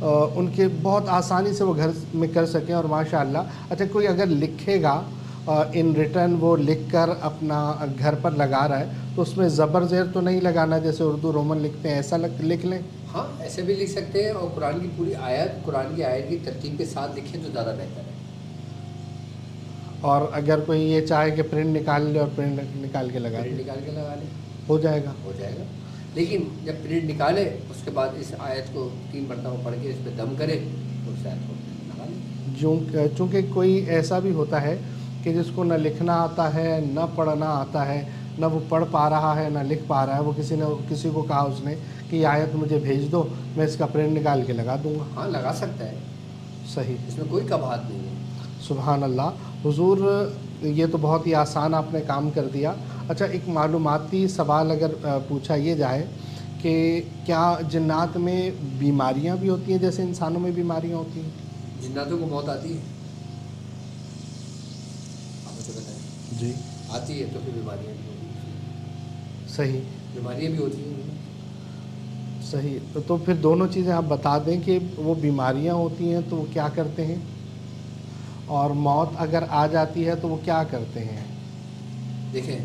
ان کے بہت آسانی سے وہ گھر میں کر سکیں. اور ماشاء اللہ اچھا کوئی اگر لکھے گا ان ریٹرن وہ لکھ کر اپنا گھر پر لگا رہا ہے تو اس میں زبر زیر تو نہیں لگانا جیسے اردو رومن لکھتے ہیں، ایسا لکھ لیں؟ ہاں ایسے بھی لکھ سکتے ہیں، اور قرآن کی پوری آیت قرآن کی آیت کی ترتیب کے ساتھ لکھیں تو زیادہ بہتر ہے. اور اگر کوئی یہ چاہے کہ پرنٹ نکال لے اور پرنٹ نکال کے لگا پرنٹ نکال کے لگا لے، ہو جائے گا. ہو جائے گا. لیکن جب پرنٹ نکالے اس کے بعد اس آیت کو 3 مرتبہ پڑھ کے اس پہ دم کرے تو اس آیت کو لگا لے. چونکہ کوئی ایسا بھی ہوتا ہے کہ جس کو نہ لکھنا آتا ہے نہ پڑھنا آتا ہے، نہ وہ پڑھ پا رہا ہے نہ لکھ پا رہا ہے، وہ کسی کو کہا اس نے کہ یہ آیت مجھے بھیج دو، میں اس کا پرنٹ نکال کے لگا دوں گا. ہاں لگا سکتا ہے. صحیح. اس میں کوئی کباہت نہیں ہے. سبحان اللہ. حضور یہ تو بہت ہی آسان آپ نے کام کر دیا. اچھا ایک معلوماتی سوال اگر پوچھا یہ جائے کہ کیا جنات میں بیماریاں بھی ہوتی ہیں جیسے انسانوں میں بیماریاں ہوتی ہیں؟ جناتوں کو موت آتی ہے؟ آپ مجھے بتائیں. جی آتی ہے تو پھر بیماریاں بھی ہوتی صحیح ہیں. بیماریاں بھی ہوتی ہیں. صحیح. تو پھر دونوں چیزیں آپ بتا دیں کہ وہ بیماریاں ہوتی ہیں تو وہ کیا کرتے ہیں، اور موت اگر آ جاتی ہے تو وہ کیا کرتے ہیں؟ دیکھیں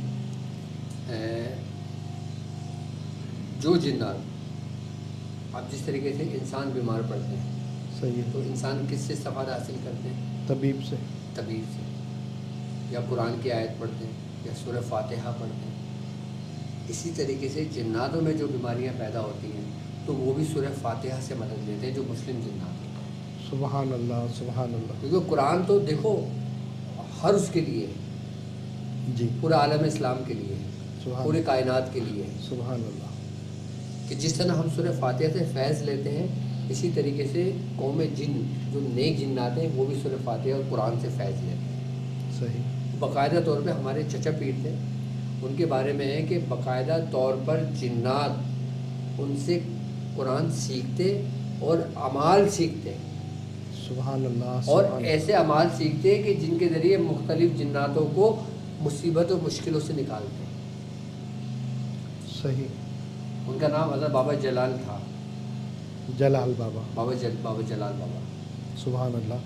جو جنات اب جس طریقے سے انسان بیمار پڑتے ہیں صحیح تو ہے. انسان کس سے استفادہ حاصل کرتے ہیں؟ طبیب سے. طبیب سے، یا قرآن کی آیت پڑھتے ہیں یا سورہ فاتحہ پڑھتے ہیں. اسی طریقے سے جناتوں میں جو بیماریاں پیدا ہوتی ہیں تو وہ بھی سورہ فاتحہ سے مدد لیتے ہیں، جو مسلم جنات ہوتے ہیں. سبحان اللہ سبحان اللہ. کیونکہ قرآن تو دیکھو ہر اس کے لیے ہے، جی پورے عالم اسلام کے لیے ہے، سبحان پورے اللہ کائنات کے لیے ہے. سبحان اللہ. کہ جس طرح ہم سورہ فاتحہ سے فیض لیتے ہیں اسی طریقے سے قوم جن جو نیک جنات ہیں وہ بھی سورہ فاتحہ اور قرآن سے فیض لیتے ہیں. صحیح. باقاعدہ طور پہ ہمارے چچا پیر تھے، ان کے بارے میں ہے کہ باقاعدہ طور پر جنات ان سے قرآن سیکھتے اور اعمال سیکھتے سبحان اللہ اور سبحان ایسے اعمال سیکھتے کہ جن کے ذریعے مختلف جناتوں کو مصیبت و مشکلوں سے نکالتے. صحیح. ان کا نام حضرت بابا جلال تھا. جلال بابا. بابا جلال بابا. سبحان اللہ.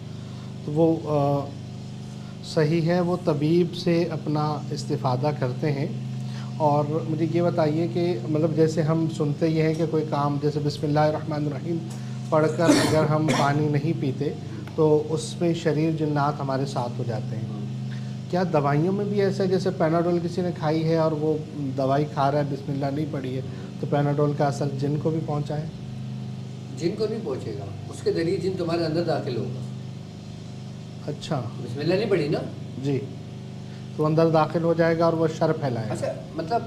تو وہ صحیح ہے، وہ طبیب سے اپنا استفادہ کرتے ہیں. اور مجھے یہ بتائیے کہ مطلب جیسے ہم سنتے یہ ہیں کہ کوئی کام جیسے بسم اللہ الرحمن الرحیم پڑھ کر اگر ہم پانی نہیں پیتے تو اس میں شریر جنات ہمارے ساتھ ہو جاتے ہیں. کیا دوائیوں میں بھی ایسا ہے جیسے پیناڈول کسی نے کھائی ہے اور وہ دوائی کھا رہا ہے بسم اللہ نہیں پڑھی ہے تو پیناڈول کا اثر جن کو بھی پہنچا ہے؟ جن کو نہیں پہنچے گا، اس کے ذریعے جن تمہارے اندر داخل ہوگا. اچھا. بسم اللہ نہیں پڑھی نا؟ جی. تو اندر داخل ہو جائے گا اور وہ شر پھیلائے گا. اچھا مطلب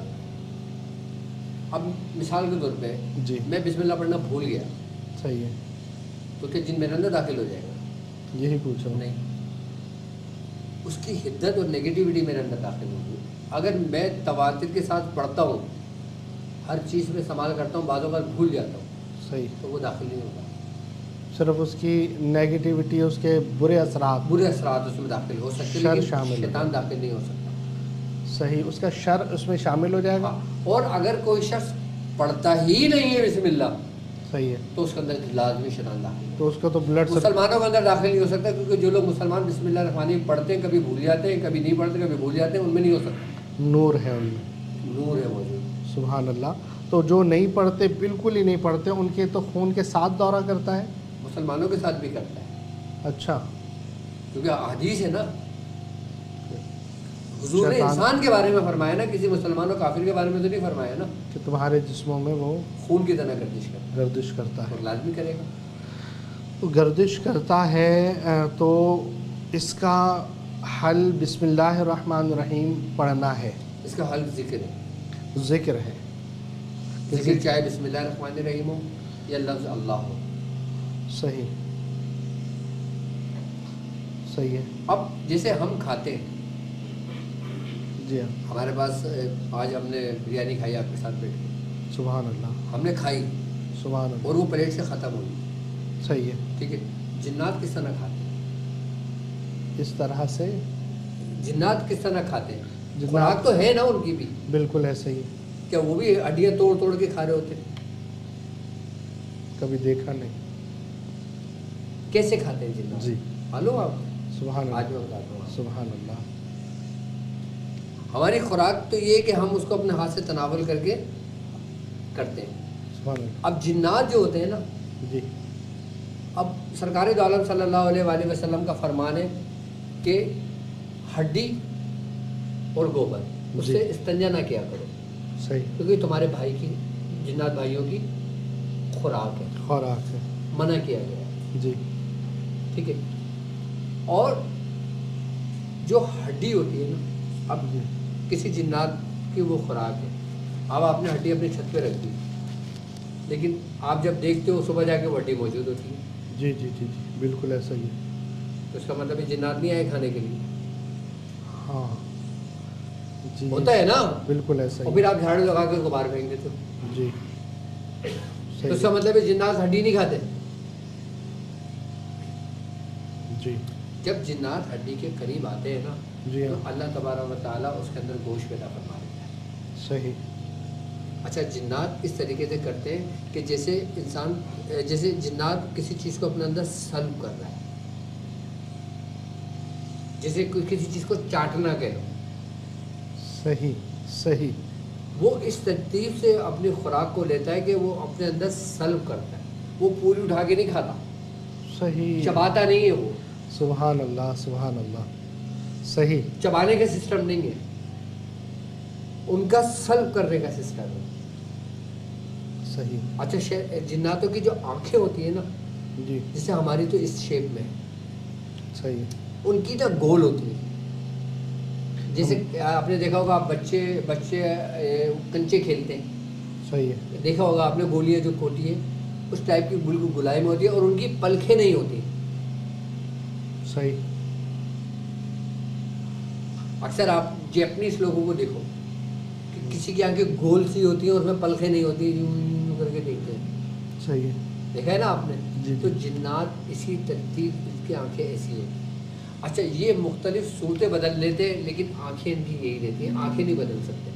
اب مثال کے طور پہ جی میں بسم اللہ پڑھنا بھول گیا صحیح ہے. تو کیا جن میرے اندر داخل ہو جائے گا؟ یہی پوچھا ہوں. نہیں، اس کی حدت اور نیگیٹیوٹی میرے اندر داخل ہوگی. اگر میں تواتر کے ساتھ پڑھتا ہوں، ہر چیز میں استعمال کرتا ہوں، بعض اوقات بھول جاتا ہوں، صحیح. تو وہ داخل نہیں ہوگا. صرف اس کی نیگیٹیوٹی، اس کے برے اثرات اس میں داخل ہو سکتے شر لیکن شامل ہو شیطان داخل نہیں ہو سکتا. صحیح. اس کا شر اس میں شامل ہو جائے گا. اور اگر کوئی شخص پڑھتا ہی نہیں ہے بسم اللہ صحیح ہے. تو اس کے اندر لازمی شیطان داخل ہے. تو اس کا تو بلڈ مسلمانوں کے اندر داخل نہیں ہو سکتا کیونکہ جو لوگ مسلمان بسم اللہ الرحمن الرحیم پڑھتے ہیں کبھی بھول جاتے ہیں، کبھی نہیں پڑھتے، کبھی بھول جاتے ہیں، ان میں نہیں ہو سکتا. نور ہے ان میں. نور ہے موجود. سبحان اللہ. تو جو نہیں پڑھتے، بالکل ہی نہیں پڑھتے، ان کے تو خون کے ساتھ دورہ کرتا ہے. مسلمانوں کے ساتھ بھی کرتا ہے. اچھا. کیونکہ حدیث ہے نا، حضور نے انسان کے بارے میں فرمایا نا، کسی مسلمان و کافر کے بارے میں تو نہیں فرمایا نا کہ تمہارے جسموں میں وہ خون کی طرح گردش کرتا ہے. اور لازمی کرے گا. تو گردش کرتا ہے تو اس کا حل بسم اللہ الرحمن الرحیم پڑھنا ہے. اس کا حل ذکر ہے. ذکر ہے. ذکر چاہے بسم اللہ الرحمن الرحیم ہو یا لفظ اللہ ہو. صحیح. صحیح ہے. اب جیسے ہم کھاتے ہیں، جی ہاں. ہمارے پاس آج ہم نے بریانی کھائی آپ کے ساتھ بیٹھ کے، سبحان اللہ. ہم نے کھائی سبحان اللہ. اور وہ پلیٹ سے ختم ہوئی. صحیح ہے. ٹھیک ہے. جنات کس طرح کھاتے ہیں؟ اس طرح سے جنات کس طرح کھاتے ہیں؟ جنات خوراک تو ہے نا ان کی بھی. بالکل ایسے ہی. کیا وہ بھی ہڈیاں توڑ توڑ کے کھا رہے ہوتے ہیں؟ کبھی دیکھا نہیں. کیسے کھاتے ہیں جنات؟ جی معلوم آپ؟ سبحان آج اللہ. میں بتاتا ہوں. سبحان اللہ. ہماری خوراک تو یہ کہ ہم اس کو اپنے ہاتھ سے تناول کر کے کرتے ہیں. سبحان اللہ. اب جنات جو ہوتے ہیں نا، جی اب سرکار دو عالم صلی اللہ علیہ وآلہ وسلم کا فرمان ہے کہ ہڈی اور گوبر اس جی. سے استنجا نہ کیا کرو، صحیح. کیونکہ تمہارے بھائی کی، جنات بھائیوں کی خوراک ہے، خوراک ہے. منع کیا گیا ہے. جی ٹھیک ہے. اور جو ہڈی ہوتی ہے نا، اب جی کسی جنات کی وہ خوراک ہے، اب آپ نے ہڈی اپنی چھت پہ رکھ دی، لیکن آپ جب دیکھتے ہو صبح جا کے وہ ہڈی موجود ہوتی ہے، جی جی جی جی بالکل ایسا ہی ہے. تو اس کا مطلب یہ جنات نہیں آئے کھانے کے لیے. ہاں جی ہوتا ہے نا. بالکل ایسا اور ہی. پھر آپ جھاڑو لگا کے غبار پھینک دیتے ہو. جی تو اس کا مطلب ہے جنات ہڈی نہیں کھاتے. جی جب جنات ہڈی کے قریب آتے ہیں نا جی تو اللہ تبارک و تعالیٰ اس کے اندر گوشت پیدا فرما دیتا ہے. صحیح. اچھا جنات اس طریقے سے کرتے ہیں کہ جیسے انسان جیسے جنات کسی چیز کو اپنے اندر سلب کر رہا ہے, جیسے کوئی کسی چیز کو چاٹنا کہہ لو. صحیح صحیح. وہ اس ترتیب سے اپنی خوراک کو لیتا ہے کہ وہ اپنے اندر سلب کرتا ہے, وہ پوری اٹھا کے نہیں کھاتا, صحیح. چباتا نہیں ہے, وہ سبحان اللہ سبحان اللہ. صحیح. چبانے کا سسٹم نہیں ہے, ان کا سلب کرنے کا سسٹم ہے. صحیح. اچھا جناتوں کی جو آنکھیں ہوتی ہیں نا, جی جیسے ہماری تو اس شیپ میں ہے, صحیح. ان کی تو گول ہوتی ہے. جیسے آپ نے دیکھا ہوگا, آپ بچے کنچے کھیلتے ہیں, صحیح ہے. دیکھا ہوگا آپ نے گولیاں جو کھوٹی ہے اس ٹائپ کی بالکل گلائی میں ہوتی ہے, اور ان کی پلکیں نہیں ہوتی. صحیح. اکثر آپ جیپنیز لوگوں کو دیکھو کہ کسی کی آنکھیں گول سی ہوتی ہیں اور اس میں پلکیں نہیں ہوتی, یوں کر کے دیکھتے ہیں. صحیح ہے. دیکھا ہے نا آپ نے؟ جی تو جنات اسی ترتیب ان کی آنکھیں ایسی ہیں. اچھا یہ مختلف صورتیں بدل لیتے ہیں لیکن آنکھیں ان کی یہی رہتی ہیں, آنکھیں نہیں بدل سکتے.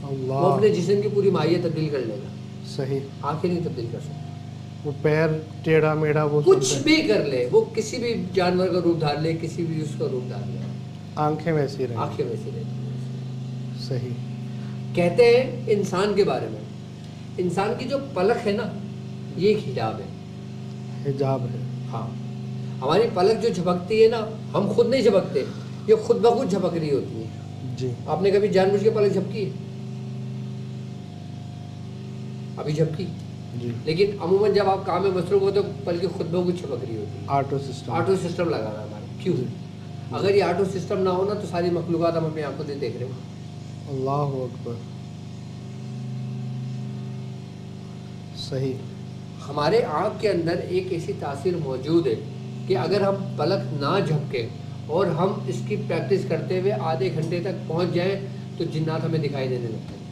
اللہ. وہ اپنے جسم کی پوری ماہیت تبدیل کر لے گا, صحیح. آنکھیں نہیں تبدیل کر سکتے. وہ پیر ٹیڑھا میڑھا وہ کچھ بھی کر لے, وہ کسی بھی جانور کا روپ دھار لے, کسی بھی اس کا روپ دھار لے, آنکھیں ویسی رہیں. آنکھیں ویسی رہتی ہیں. صحیح. کہتے ہیں انسان کے بارے میں, انسان کی جو پلک ہے نا یہ ایک حجاب ہے. حجاب ہے. ہاں, ہماری پلک جو جھپکتی ہے نا, ہم خود نہیں جھپکتے, یہ خود بخود جھپک رہی ہوتی ہے. جی. آپ نے کبھی جان بوجھ کے پلک جھپکی ہے؟ ابھی جھپکی. جی. لیکن عموماً جب آپ کام میں مصروف ہوتے تو پلکیں خود بخود چھپک رہی ہوتی ہے. Auto system. آٹو سسٹم لگا رہا ہے ہمارا. کیوں؟ اگر یہ آٹو سسٹم نہ ہونا تو ساری مخلوقات ہم اپنی آنکھوں سے دیکھ رہے ہیں. اللہ اکبر. صحیح. ہمارے آنکھ کے اندر ایک ایسی تاثیر موجود ہے کہ اگر ہم پلک نہ جھپکیں اور ہم اس کی پریکٹس کرتے ہوئے آدھے گھنٹے تک پہنچ جائیں تو جنات ہمیں دکھائی دینے لگتے ہیں.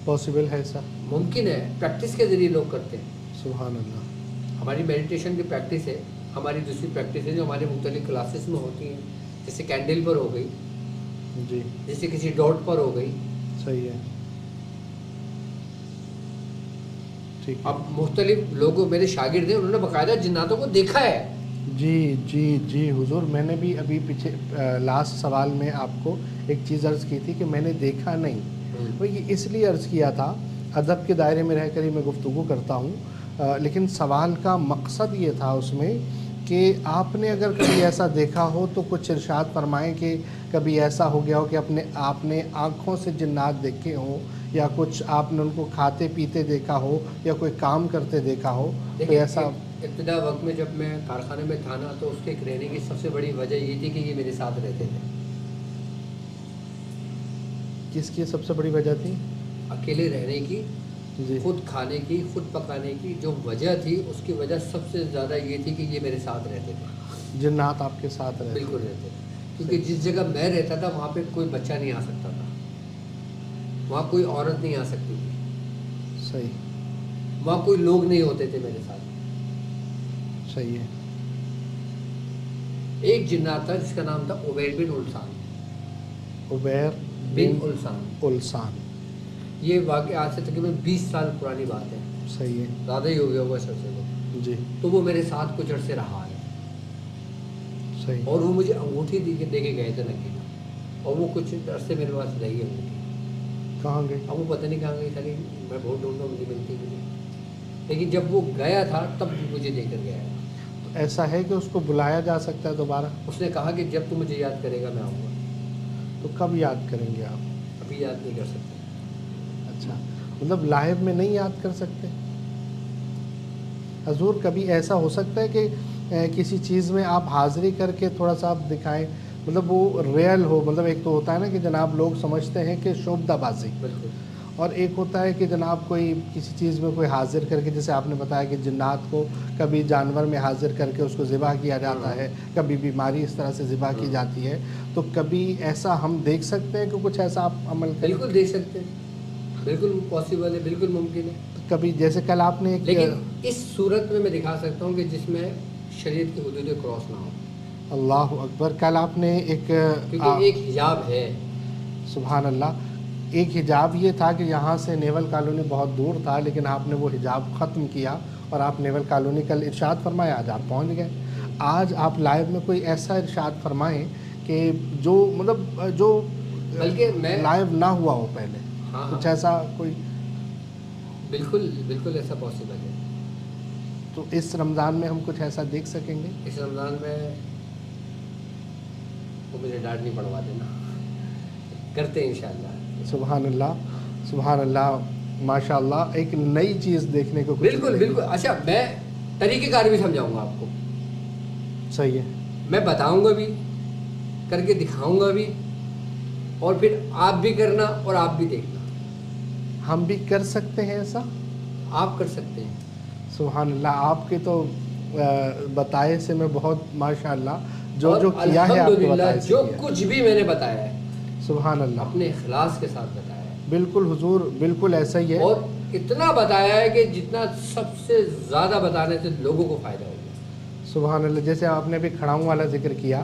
پاسبل ہے ایسا؟ ممکن ہے, پریکٹس کے ذریعے لوگ کرتے ہیں. سبحان اللہ. ہماری میڈیٹیشن کی پریکٹس ہے, ہماری دوسری پریکٹس ہے جو ہمارے مختلف کلاسز میں ہوتی ہیں, جیسے کینڈل پر ہو گئی, جی. جیسے کسی ڈاٹ پر ہو گئی. صحیح ہے. ٹھیک ہے. اب مختلف لوگوں, میرے شاگرد ہیں, انہوں نے باقاعدہ جناتوں کو دیکھا ہے. جی جی جی حضور, میں نے بھی ابھی پیچھے لاسٹ سوال میں آپ کو ایک چیز عرض کی تھی کہ میں نے دیکھا نہیں. وہ یہ اس لیے عرض کیا تھا, ادب کے دائرے میں رہ کر ہی میں گفتگو کرتا ہوں, لیکن سوال کا مقصد یہ تھا اس میں کہ آپ نے اگر کبھی ایسا دیکھا ہو تو کچھ ارشاد فرمائیں کہ کبھی ایسا ہو گیا ہو کہ آپ نے آنکھوں سے جنات دیکھے ہوں, یا کچھ آپ نے ان کو کھاتے پیتے دیکھا ہو, یا کوئی کام کرتے دیکھا ہو, تو ایسا. ابتدا وقت میں جب میں کارخانے میں تھا نا, تو اس کے رہنے کی سب سے بڑی وجہ یہ تھی کہ یہ میرے ساتھ رہتے تھے. کس کی سب سے بڑی وجہ تھی؟ اکیلے رہنے کی, جی. خود کھانے کی, خود پکانے کی جو وجہ تھی, اس کی وجہ سب سے زیادہ یہ تھی کہ یہ میرے ساتھ رہتے تھے. جنات آپ کے ساتھ رہتے؟ بالکل رہتے تھے, کیونکہ جس جگہ میں رہتا تھا وہاں پہ کوئی بچہ نہیں آ سکتا تھا, وہاں کوئی عورت نہیں آ سکتی تھی. صحیح. وہاں کوئی لوگ نہیں ہوتے تھے میرے ساتھ. صحیح ہے. ایک جنات تھا جس کا نام تھا عبیر بن السان. عبیر بن السان. السان. یہ واقعہ آج سے تقریباً 20 سال پرانی بات ہے. صحیح ہے. زیادہ ہی ہو گیا ہوگا سب سے کو. جی. تو وہ میرے ساتھ کچھ عرصے رہا ہے. صحیح. اور وہ مجھے انگوٹھی دے کے گئے تھے نگینا, اور وہ کچھ عرصے میرے پاس رہی ہے انگوٹھی. کہاں گئی؟ اب وہ پتہ نہیں کہاں گئی تھا, میں بہت ڈھونڈا, مجھے ملتی نہیں. لیکن جب وہ گیا تھا تب مجھے دے کر گیا. ایسا ہے کہ اس کو بلایا جا سکتا ہے دوبارہ؟ اس نے کہا کہ جب تو مجھے یاد کرے گا میں آؤں گا. تو کب یاد کریں گے آپ؟ ابھی یاد نہیں کر سکتے. اچھا, مطلب لائیو میں نہیں یاد کر سکتے حضور؟ کبھی ایسا ہو سکتا ہے کہ کسی چیز میں آپ حاضری کر کے تھوڑا سا آپ دکھائیں, مطلب وہ ریئل ہو. مطلب ایک تو ہوتا ہے نا کہ جناب لوگ سمجھتے ہیں کہ شعبدہ بازی, بالکل, اور ایک ہوتا ہے کہ جناب کوئی کسی چیز میں کوئی حاضر کر کے, جیسے آپ نے بتایا کہ جنات کو کبھی جانور میں حاضر کر کے اس کو ذبح کیا جاتا ہے, کبھی بیماری اس طرح سے ذبح کی جاتی ہے. تو کبھی ایسا ہم دیکھ سکتے ہیں کہ کچھ ایسا آپ عمل کریں؟ بالکل دیکھ سکتے ہیں, بالکل پاسبل ہے, بالکل ممکن ہے. کبھی جیسے کل آپ نے ایک لیکن اس صورت میں میں دکھا سکتا ہوں کہ جس میں شریعت کی حدودیں کراس نہ ہو. اللہ اکبر، کل آپ نے ایک کیونکہ ایک حجاب ہے. سبحان اللہ، ایک حجاب یہ تھا کہ یہاں سے نیول کالونی بہت دور تھا، لیکن آپ نے وہ حجاب ختم کیا اور آپ نیول کالونی کل ارشاد فرمایا، آج آپ پہنچ گئے. آج آپ لائیو میں کوئی ایسا ارشاد فرمائیں کہ جو مطلب جو بلکہ میں لائیو نہ ہوا ہو پہلے. ہاں کچھ ایسا کوئی؟ بالکل بالکل ایسا پاسبل ہے. تو اس رمضان میں ہم کچھ ایسا دیکھ سکیں گے؟ اس رمضان میں وہ مجھے ڈانٹ نہیں پڑوا دینا، کرتے ہیں انشاءاللہ. سبحان اللہ، سبحان اللہ، ماشاء اللہ، ایک نئی چیز دیکھنے کو بالکل بالکل. اچھا میں طریقہ کار بھی سمجھاؤں گا آپ کو. صحیح ہے. میں بتاؤں گا بھی، کر کے دکھاؤں گا بھی، اور پھر آپ بھی کرنا اور آپ بھی دیکھنا. ہم بھی کر سکتے ہیں ایسا؟ آپ کر سکتے ہیں. سبحان اللہ، آپ کے تو بتائے سے میں بہت ماشاء اللہ جو اور جو کیا ہے آپ کے الحمدللہ بتائے سے جو کیا ہے. کچھ بھی میں نے بتایا ہے سبحان اللہ، اپنے اخلاص کے ساتھ بتایا ہے. بالکل حضور، بالکل ایسا ہی ہے. اور اتنا بتایا ہے کہ جتنا سب سے زیادہ بتانے سے لوگوں کو فائدہ ہوگا. سبحان اللہ. جیسے آپ نے بھی کھڑاؤں والا ذکر کیا،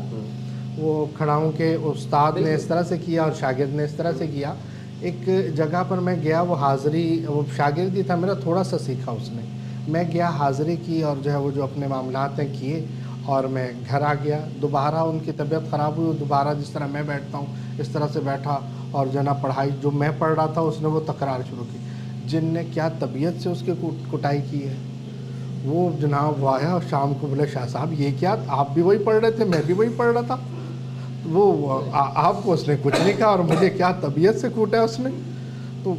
وہ کھڑاؤں کے استاد نے اس طرح سے کیا اور شاگرد نے اس طرح سے کیا. ایک جگہ پر میں گیا، وہ حاضری، وہ شاگرد ہی تھا میرا، تھوڑا سا سیکھا اس نے. میں گیا، حاضری کی، اور جو ہے وہ جو اپنے معاملات ہیں کیے، اور میں گھر آ گیا. دوبارہ ان کی طبیعت خراب ہوئی، دوبارہ جس طرح میں بیٹھتا ہوں اس طرح سے بیٹھا، اور جو نا پڑھائی جو میں پڑھ رہا تھا اس نے وہ تکرار شروع کی. جن نے کیا طبیعت سے اس کی کٹائی کی ہے. وہ جناب وہ آیا اور شام کو بولے شاہ صاحب یہ کیا، آپ بھی وہی پڑھ رہے تھے، میں بھی وہی پڑھ رہا تھا. وہ آپ کو اس نے کچھ نہیں کہا، اور مجھے کیا طبیعت سے کوٹا اس نے. تو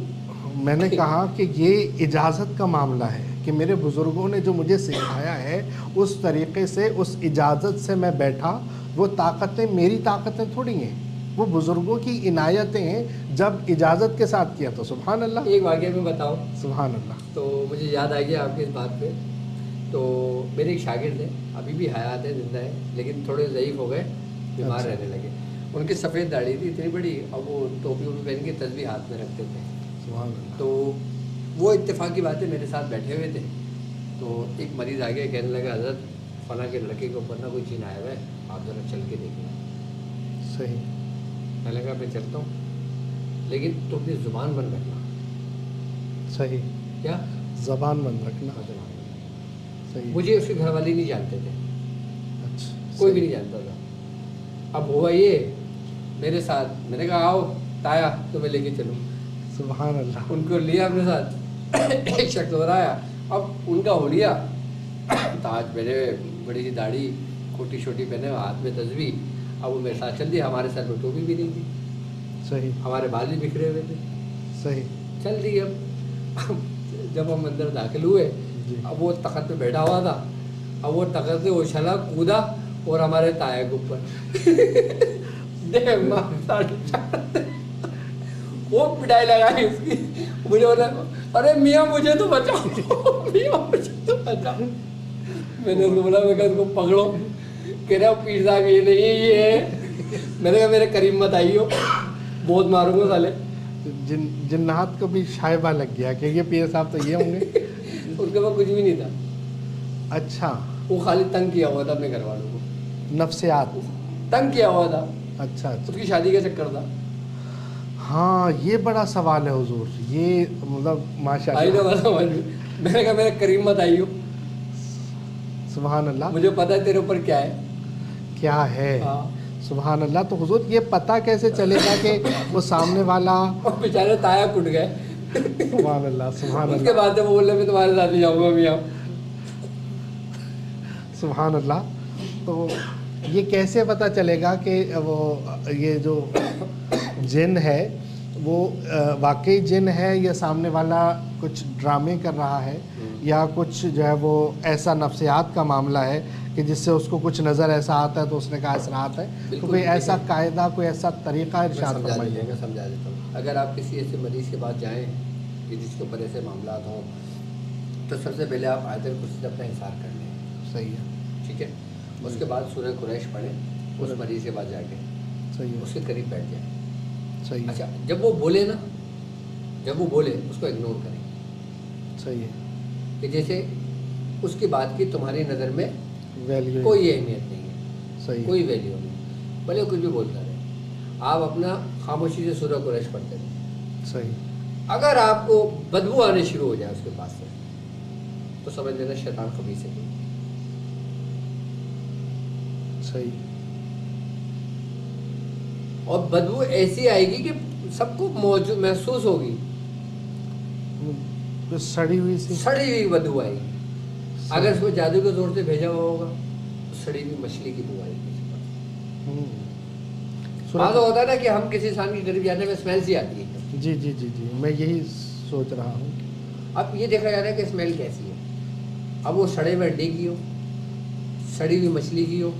میں نے کہا کہ یہ اجازت کا معاملہ ہے کہ میرے بزرگوں نے جو مجھے سکھایا ہے اس طریقے سے، اس اجازت سے میں بیٹھا. وہ طاقتیں میری طاقتیں تھوڑی ہیں، وہ بزرگوں کی عنایتیں ہیں. جب اجازت کے ساتھ کیا تو سبحان اللہ. ایک واقعہ میں بتاؤں سبحان اللہ. تو مجھے یاد آ گیا آپ کی اس بات پہ. تو میرے ایک شاگرد ہیں، ابھی بھی حیات ہے، زندہ ہے، لیکن تھوڑے ضعیف ہو گئے، بیمار رہنے لگے. ان کی سفید داڑھی تھی اتنی بڑی، اور وہ ٹوپی ووپی پہن کے تسبیح ہاتھ میں رکھتے تھے. سبحان اللہ. تو وہ اتفاقی بات ہے میرے ساتھ بیٹھے ہوئے تھے. تو ایک مریض آ گیا، کہنے لگا حضرت فلاں کے لڑکے کے اوپر نہ کوئی چین آیا ہوا ہے، آپ ذرا چل کے دیکھنا. صحیح. میں لگا میں چلتا ہوں، لیکن تو اپنی زبان بند رکھنا. صحیح. کیا زبان بند رکھنا. صحیح. مجھے اس کے گھر والے نہیں جانتے تھے، اچھا. کوئی بھی نہیں جانتا تھا. اب ہوا یہ میرے ساتھ، میں نے کہا آؤ تایا تمہیں لے کے چلوں. سبحان اللہ. ان کو لیا اپنے ساتھ. ایک شخص اور آیا، اب ان کا ہو لیا، تاج پہنے ہوئے، بڑی سی داڑھی، کھوٹی چھوٹی پہنے ہوئے، ہاتھ میں تسبیح. اب وہ میرے ساتھ چل دی. ہمارے سر میں ٹوپی بھی نہیں تھی، صحیح. ہمارے بال بھی بکھرے ہوئے تھے. صحیح. چل دی. اب جب ہم اندر داخل ہوئے، جی. اب وہ تخت پہ بیٹھا ہوا تھا. اب وہ تخت سے اچھلا کودا اور ہمارے تایا کے اوپر وہ پٹائی لگائی اس کی. مجھے بولا ارے میاں مجھے تو بچاؤ، میاں مجھے تو بچاؤ. میں نے اس کو بولا، میں کہا اس کو پکڑو. کہہ رہا پیر صاحب یہ نہیں یہ ہے. میں نے کہا میرے قریب مت آئیو، بہت ماروں گا سالے. جنات کو بھی شائبہ لگ گیا کہ یہ پیر صاحب تو یہ ہوں گے. اس کے بعد کچھ بھی نہیں تھا. اچھا. وہ خالی تنگ کیا ہوا تھا اپنے گھر والوں کو، نفسیات تنگ کیا ہوا تھا. اچھا. اس کی شادی کا چکر تھا. ہاں یہ بڑا سوال ہے حضور، یہ مطلب ماشاء آئی نا اللہ. میں نے کہا میرے قریب مت آئیو، سبحان اللہ. مجھے پتا ہے تیرے اوپر کیا ہے. کیا ہے. ہاں. سبحان اللہ. تو حضور یہ پتہ کیسے چلے گا کہ وہ سامنے والا. اور بیچارے تایا کٹ گئے. سبحان اللہ. سبحان اس کے اللہ. بعد میں بول رہے میں تمہارے ساتھ ہی جاؤں گا میاں. سبحان اللہ. تو یہ کیسے پتہ چلے گا کہ وہ یہ جو جن ہے وہ واقعی جن ہے، یا سامنے والا کچھ ڈرامے کر رہا ہے، یا کچھ جو ہے وہ ایسا نفسیات کا معاملہ ہے کہ جس سے اس کو کچھ نظر ایسا آتا ہے تو اس نے کہا اثرات ہے. تو کوئی ایسا قاعدہ، کوئی ایسا طریقہ ارشاد فرمائیے. میں سمجھا دیتا ہوں. اگر آپ کسی ایسے مریض کے پاس جائیں کہ جس کے اوپر ایسے معاملات ہوں، تو سب سے پہلے آپ آیت الکرسی سے اپنا حساب کر لیں. صحیح ہے. ٹھیک ہے. اس کے بعد سورہ قریش پڑھیں. اس مریض کے پاس جا کے صحیح ہے. اس کے قریب بیٹھ جائیں. صحیح. اچھا جب وہ بولے نا، جب وہ بولے اس کو اگنور کریں. صحیح ہے. کہ جیسے اس کی بات کی تمہاری نظر میں ویلیو کوئی اہمیت نہیں ہے, صحیح کوئی ویلیو نہیں, بھلے کچھ بھی بولتا رہے, آپ اپنا خاموشی سے سورہ قریش پڑھتے رہے. صحیح. اگر آپ کو بدبو آنے شروع ہو جائے اس کے پاس سے تو سمجھ لینا شیطان خبیث ہے. صحیح. اور بدبو ایسی آئے گی کہ سب کو محسوس ہوگی, سڑی ہوئی سی. سڑی ہوئی بدبو آئے گی. اگر اس کو جادو کے زور سے بھیجا ہوا ہوگا تو سڑی ہوئی مچھلی کی بو آئے گی. بعض ہوتا ہے نا کہ ہم کسی انسان کے قریب جانے میں اسمیل سی آتی ہے. جی جی جی جی, میں یہی سوچ رہا ہوں. اب یہ دیکھا جا رہا ہے کہ اسمیل کیسی ہے. اب وہ سڑے ہوئے انڈے کی ہو, سڑی ہوئی مچھلی کی ہو,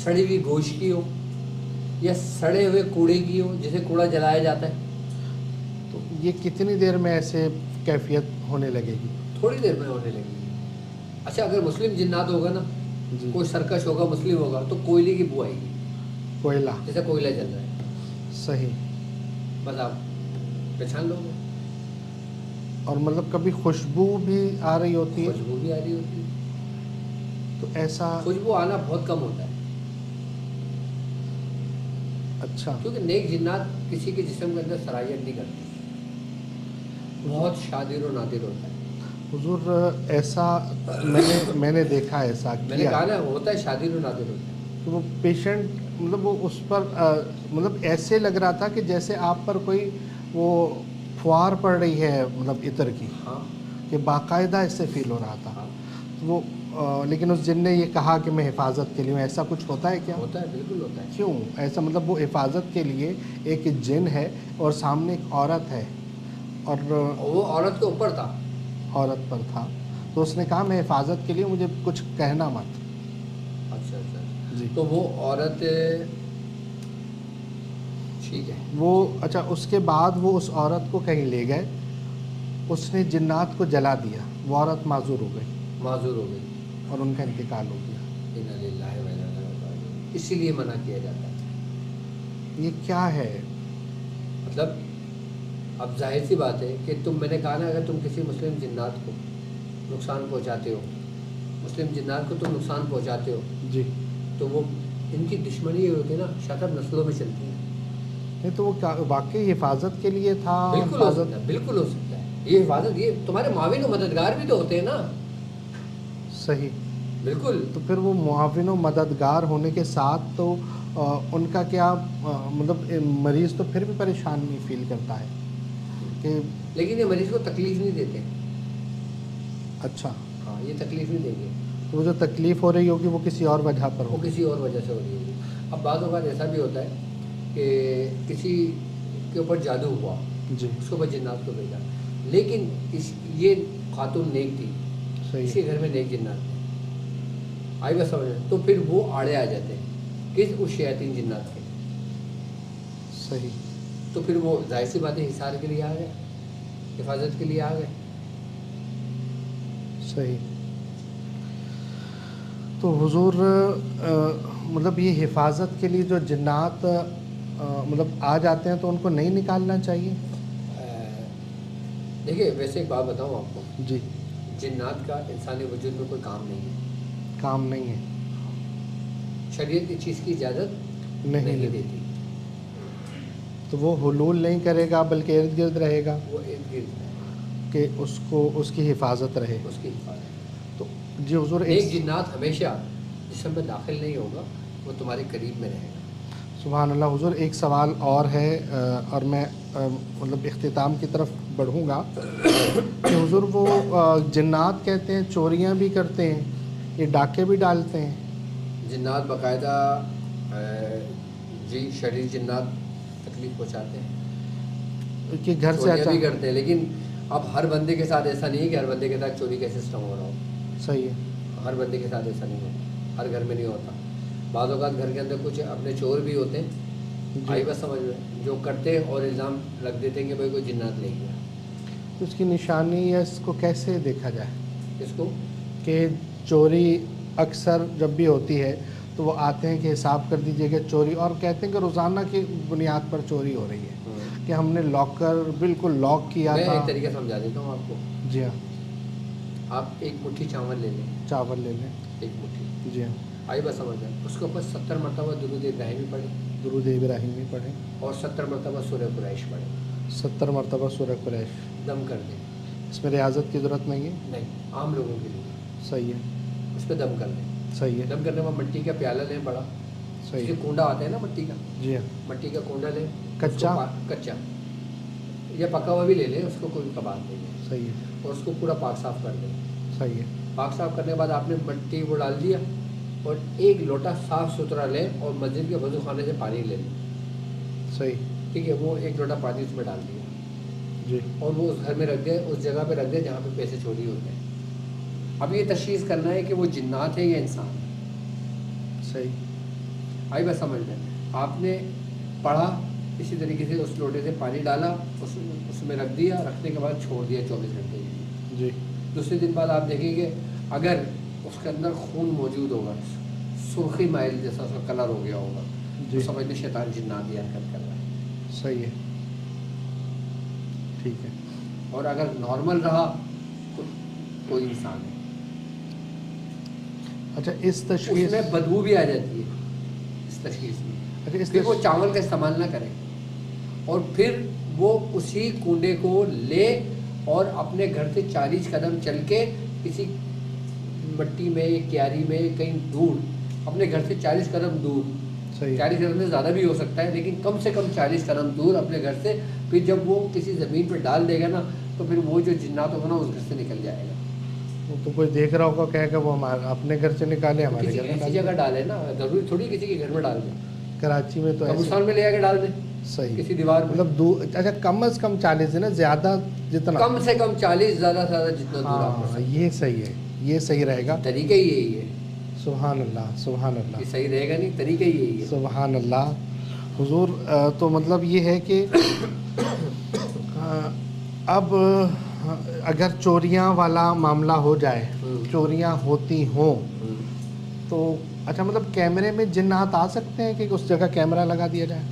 سڑی ہوئی گوشت کی ہو, یا سڑے ہوئے کوڑے کی ہو جسے کوڑا جلایا جاتا ہے, تو یہ کتنی دیر میں ایسے کیفیت ہونے لگے گی؟ تھوڑی دیر میں ہونے لگے گی. اچھا اگر مسلم جنات ہوگا نا, جی. کوئی سرکش ہوگا مسلم ہوگا تو کوئلے کی بو آئے گی, کوئلہ. جیسے کوئلہ جل رہا ہے. صحیح. بس آپ پہچان لو گے. اور مطلب کبھی خوشبو بھی آ رہی ہوتی ہے؟ خوشبو بھی آ رہی ہوتی ہے. تو ایسا خوشبو آنا بہت کم ہوتا ہے. اچھا. کیونکہ نیک جنات کسی کے جسم کے اندر سرایت نہیں کرتے, بہت شادر و نادر ہوتا ہے. حضور ایسا میں نے دیکھا, ایسا میں نے کیا کہا نا ہوتا ہے, شادر و نادر ہوتا ہے. کہ وہ پیشنٹ مطلب وہ اس پر مطلب ایسے لگ رہا تھا کہ جیسے آپ پر کوئی وہ فوار پڑ رہی ہے مطلب عطر کی, ہاں کہ باقاعدہ اس سے فیل ہو رہا تھا. ہاں وہ لیکن اس جن نے یہ کہا کہ میں حفاظت کے لیے ہوں. ایسا کچھ ہوتا ہے کیا؟ ہوتا ہے, بالکل ہوتا ہے. کیوں ایسا؟ مطلب وہ حفاظت کے لیے ایک جن ہے اور سامنے ایک عورت ہے, اور وہ عورت کے اوپر تھا, عورت پر تھا, تو اس نے کہا میں حفاظت کے لیے, مجھے کچھ کہنا مت. اچھا اچھا. جی. تو وہ عورت ٹھیک ہے وہ اچھا, اس کے بعد وہ اس عورت کو کہیں لے گئے, اس نے جنات کو جلا دیا, وہ عورت معذور ہو گئی, معذور ہو گئی, اور ان کا انتقال ہو گیا. انا للہ و انا الیہ راجعون. اسی لیے منع کیا جاتا ہے. یہ کیا ہے؟ مطلب اب ظاہر سی بات ہے کہ میں نے کہا نا, اگر تم کسی مسلم جنات کو نقصان پہنچاتے ہو, مسلم جنات کو تم نقصان پہنچاتے ہو, جی. تو وہ ان کی دشمنی یہ ہوتی ہے نا, شاید نسلوں میں چلتی ہے. نہیں تو وہ واقعی حفاظت کے لیے تھا؟ بالکل ہو سکتا ہے, بالکل ہو سکتا ہے. یہ حفاظت, یہ تمہارے معاون و مددگار بھی تو ہوتے ہیں نا. صحیح. بالکل. تو پھر وہ معاون و مددگار ہونے کے ساتھ تو ان کا کیا مطلب مریض تو پھر بھی پریشان نہیں فیل کرتا ہے کہ, لیکن یہ مریض کو تکلیف نہیں دیتے. اچھا. ہاں, یہ تکلیف نہیں دیں گے. تو وہ جو تکلیف ہو رہی ہوگی وہ کسی اور وجہ پر وہ ہوگی, کسی اور وجہ سے ہو رہی ہوگی. اب بعض اوقات ایسا بھی ہوتا ہے کہ کسی کے اوپر جادو ہوا, جی. اس کے اوپر جنات کو بھیجا, لیکن یہ خاتون نیک تھی, صحیح. اس کے گھر میں نیک جنات تھے, آئی بس سمجھ, تو پھر وہ آڑے آ جاتے ہیں کس اس شیاطین جنات کے. صحیح. تو پھر وہ ظاہر سی بات ہے حصار کے لیے آ گئے, حفاظت کے لیے آ گئے. صحیح. تو حضور مطلب یہ حفاظت کے لیے جو جنات مطلب آ جاتے ہیں تو ان کو نہیں نکالنا چاہیے؟ دیکھیے ویسے ایک بات بتاؤں آپ کو, جی. جنات کا انسانی وجود میں کوئی کام نہیں ہے. کام نہیں ہے. شریعت اس چیز کی اجازت نہیں دیتی. تو وہ حلول نہیں کرے گا بلکہ ارد گرد رہے گا, وہ ارد گرد ہے کہ اس کو اس کی حفاظت رہے. اس کی حفاظت. تو جی حضور, ایک جنات ہمیشہ جسم میں داخل نہیں ہوگا, وہ تمہارے قریب میں رہے گا. سبحان اللہ. حضور ایک سوال اور ہے, اور میں مطلب اختتام کی طرف بڑھوں گا کہ حضور وہ جنات کہتے ہیں چوریاں بھی کرتے ہیں, یہ ڈاکے بھی ڈالتے ہیں؟ جنات باقاعدہ جی شریر جنات تکلیف پہنچاتے ہیں, کہ گھر سے چوریاں بھی کرتے ہیں, لیکن اب ہر بندے کے ساتھ ایسا نہیں ہے کہ ہر بندے کے ساتھ چوری کا سسٹم ہو رہا ہو. صحیح ہے. ہر بندے کے ساتھ ایسا نہیں ہوتا, ہر گھر میں نہیں ہوتا. بعض اوقات گھر کے اندر کچھ اپنے چور بھی ہوتے ہیں, آئی بس سمجھ میں, جو کرتے ہیں اور الزام رکھ دیتے ہیں کہ بھائی کوئی جنات لے گیا. تو اس کی نشانی یا اس کو کیسے دیکھا جائے؟ اس کو کہ چوری اکثر جب بھی ہوتی ہے تو وہ آتے ہیں کہ حساب کر دیجئے کہ چوری, اور کہتے ہیں کہ روزانہ کی بنیاد پر چوری ہو رہی ہے, کہ ہم نے لاکر بالکل لاک کیا میں تھا. ایک طریقہ سمجھا دیتا ہوں آپ کو. جی ہاں. آپ ایک مٹھی چاول لے لیں, چاول لے لیں. ایک مٹھی, جی ہاں. آئی بس سمجھ جائیں, اس کے اوپر 70 مرتبہ درود ابراہیمی پڑھیں, درود ابراہیمی پڑھیں, اور 70 مرتبہ سورہ قریش پڑھیں, 70 مرتبہ سورہ قریش. دم کر دیں. اس میں ریاضت کی ضرورت نہیں ہے؟ نہیں, عام لوگوں کے لیے. صحیح ہے. اس پہ دم کر دیں. صحیح ہے. دم کرنے میں مٹی کا پیالہ لیں بڑا, صحیح یہ ہے. کنڈا آتا ہے نا مٹی کا, جی ہاں. مٹی کا کنڈا لیں. کچا؟ کچا یا پکا ہوا بھی لے لیں, اس کو کوئی کباب نہیں لیں, صحیح ہے. اور اس کو پورا پاک صاف کر دیں. صحیح ہے. پاک صاف کرنے کے بعد آپ نے مٹی وہ ڈال دیا, اور ایک لوٹا صاف ستھرا لیں, اور مسجد کے وضو خانے سے پانی لے لیں. صحیح. ٹھیک ہے, وہ ایک لوٹا پانی اس میں ڈال دیا, جی. اور وہ اس گھر میں رکھ دیں, اس جگہ پہ رکھ دیں جہاں پہ پیسے چوری ہوتے ہیں. اب یہ تشخیص کرنا ہے کہ وہ جنات ہیں یا انسان ہیں. صحیح. آئی بس سمجھ لیں. آپ نے پڑھا, اسی طریقے سے اس لوٹے سے پانی ڈالا, اس میں رکھ دیا, رکھنے کے بعد چھوڑ دیا 24 گھنٹے کے لیے. جی. دوسرے دن بعد آپ دیکھیں گے اگر اس کے اندر خون موجود ہوگا, سرخی مائل جیسا اس کا کلر ہو گیا ہوگا, جی. تو سمجھ لیں شیطان جنات کی حرکت کر رہا ہے. صحیح ہے. ٹھیک ہے. اور اگر نارمل رہا تو کوئی انسان ہے. اچھا, اس اس تشخیص میں بدبو بھی آ جاتی ہے اس تشخیص میں. اچھا, اس پھر وہ چاول کا استعمال نہ کریں, اور پھر وہ اسی کنڈے کو لے اور اپنے گھر سے 40 قدم چل کے کسی مٹی میں, کیاری میں, کہیں دور, اپنے گھر سے 40 قدم دور, صحیح. 40 قدم سے زیادہ بھی ہو سکتا ہے, لیکن کم سے کم 40 قدم دور اپنے گھر سے. پھر جب وہ کسی زمین پہ ڈال دے گا نا, تو پھر وہ جو جنات ہوگا نا اس گھر سے نکل جائے گا. وہ تو کوئی دیکھ رہا ہوگا, کہے گا وہ ہمارے اپنے گھر سے نکالے, ہمارے کسی گھر میں ایسی ڈال جگہ دیں. ڈالے نا, ضروری تھوڑی کسی کے گھر میں ڈال دیں. کراچی میں تو ایسے. قبرستان میں لے آ کے ڈال دیں, صحیح. کسی دیوار میں. مطلب اچھا, کم از کم 40 ہے نا, زیادہ جتنا کم سے کم 40, زیادہ سے زیادہ جتنا دور آپ کر ہاں, سکتے یہ صحیح ہے, یہ صحیح رہے گا. ہیں. طریقہ ہی یہی ہے. سبحان اللہ, سبحان اللہ, یہ صحیح رہے گا نہیں, طریقہ ہی یہی ہے. سبحان اللہ. حضور تو مطلب یہ ہے کہ اب اگر چوریاں والا معاملہ ہو جائے, چوریاں ہوتی ہوں تو اچھا, مطلب کیمرے میں جنات آ سکتے ہیں کہ اس جگہ کیمرہ لگا دیا جائے؟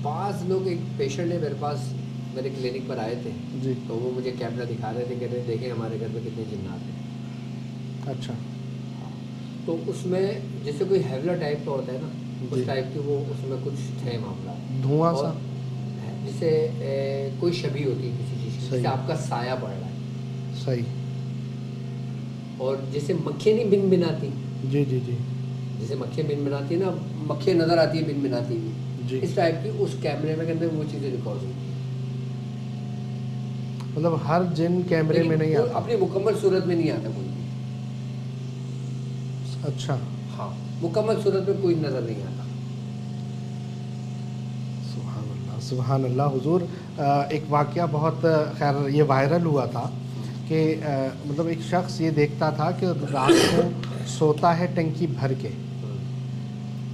بعض لوگ, ایک پیشنٹ ہے میرے پاس, میرے کلینک پر آئے تھے, جی. تو وہ مجھے کیمرہ دکھا رہے تھے, کہہ رہے دیکھیں ہمارے گھر میں کتنے جنات ہیں. اچھا. تو اس میں جیسے کوئی ہیولا ٹائپ کا ہوتا ہے نا, اس جی. ٹائپ کی وہ اس میں کچھ تھے معاملہ. دھواں سا. جیسے کوئی شبیہ ہوتی ہے کسی چیز کی, صحیح. جیسے آپ کا سایہ پڑ رہا ہے. صحیح. اور جیسے مکھیاں نہیں بن بناتی, جی جی جی, جیسے مکھیاں بن بناتی نا, مکھیاں نظر آتی ہے بن بناتی ہوئی, جی. اس ٹائپ کی اس کیمرے میں کے اندر وہ چیزیں ریکارڈ ہوتی ہیں. مطلب ہر جن کیمرے میں نہیں آتا. اپنی مکمل صورت میں نہیں آتا کوئی. اچھا. ہاں, مکمل صورت میں کوئی نظر نہیں آتا. سبحان اللہ, سبحان اللہ. حضور ایک واقعہ بہت خیر یہ وائرل ہوا تھا کہ مطلب ایک شخص یہ دیکھتا تھا کہ رات کو سوتا ہے ٹنکی بھر کے,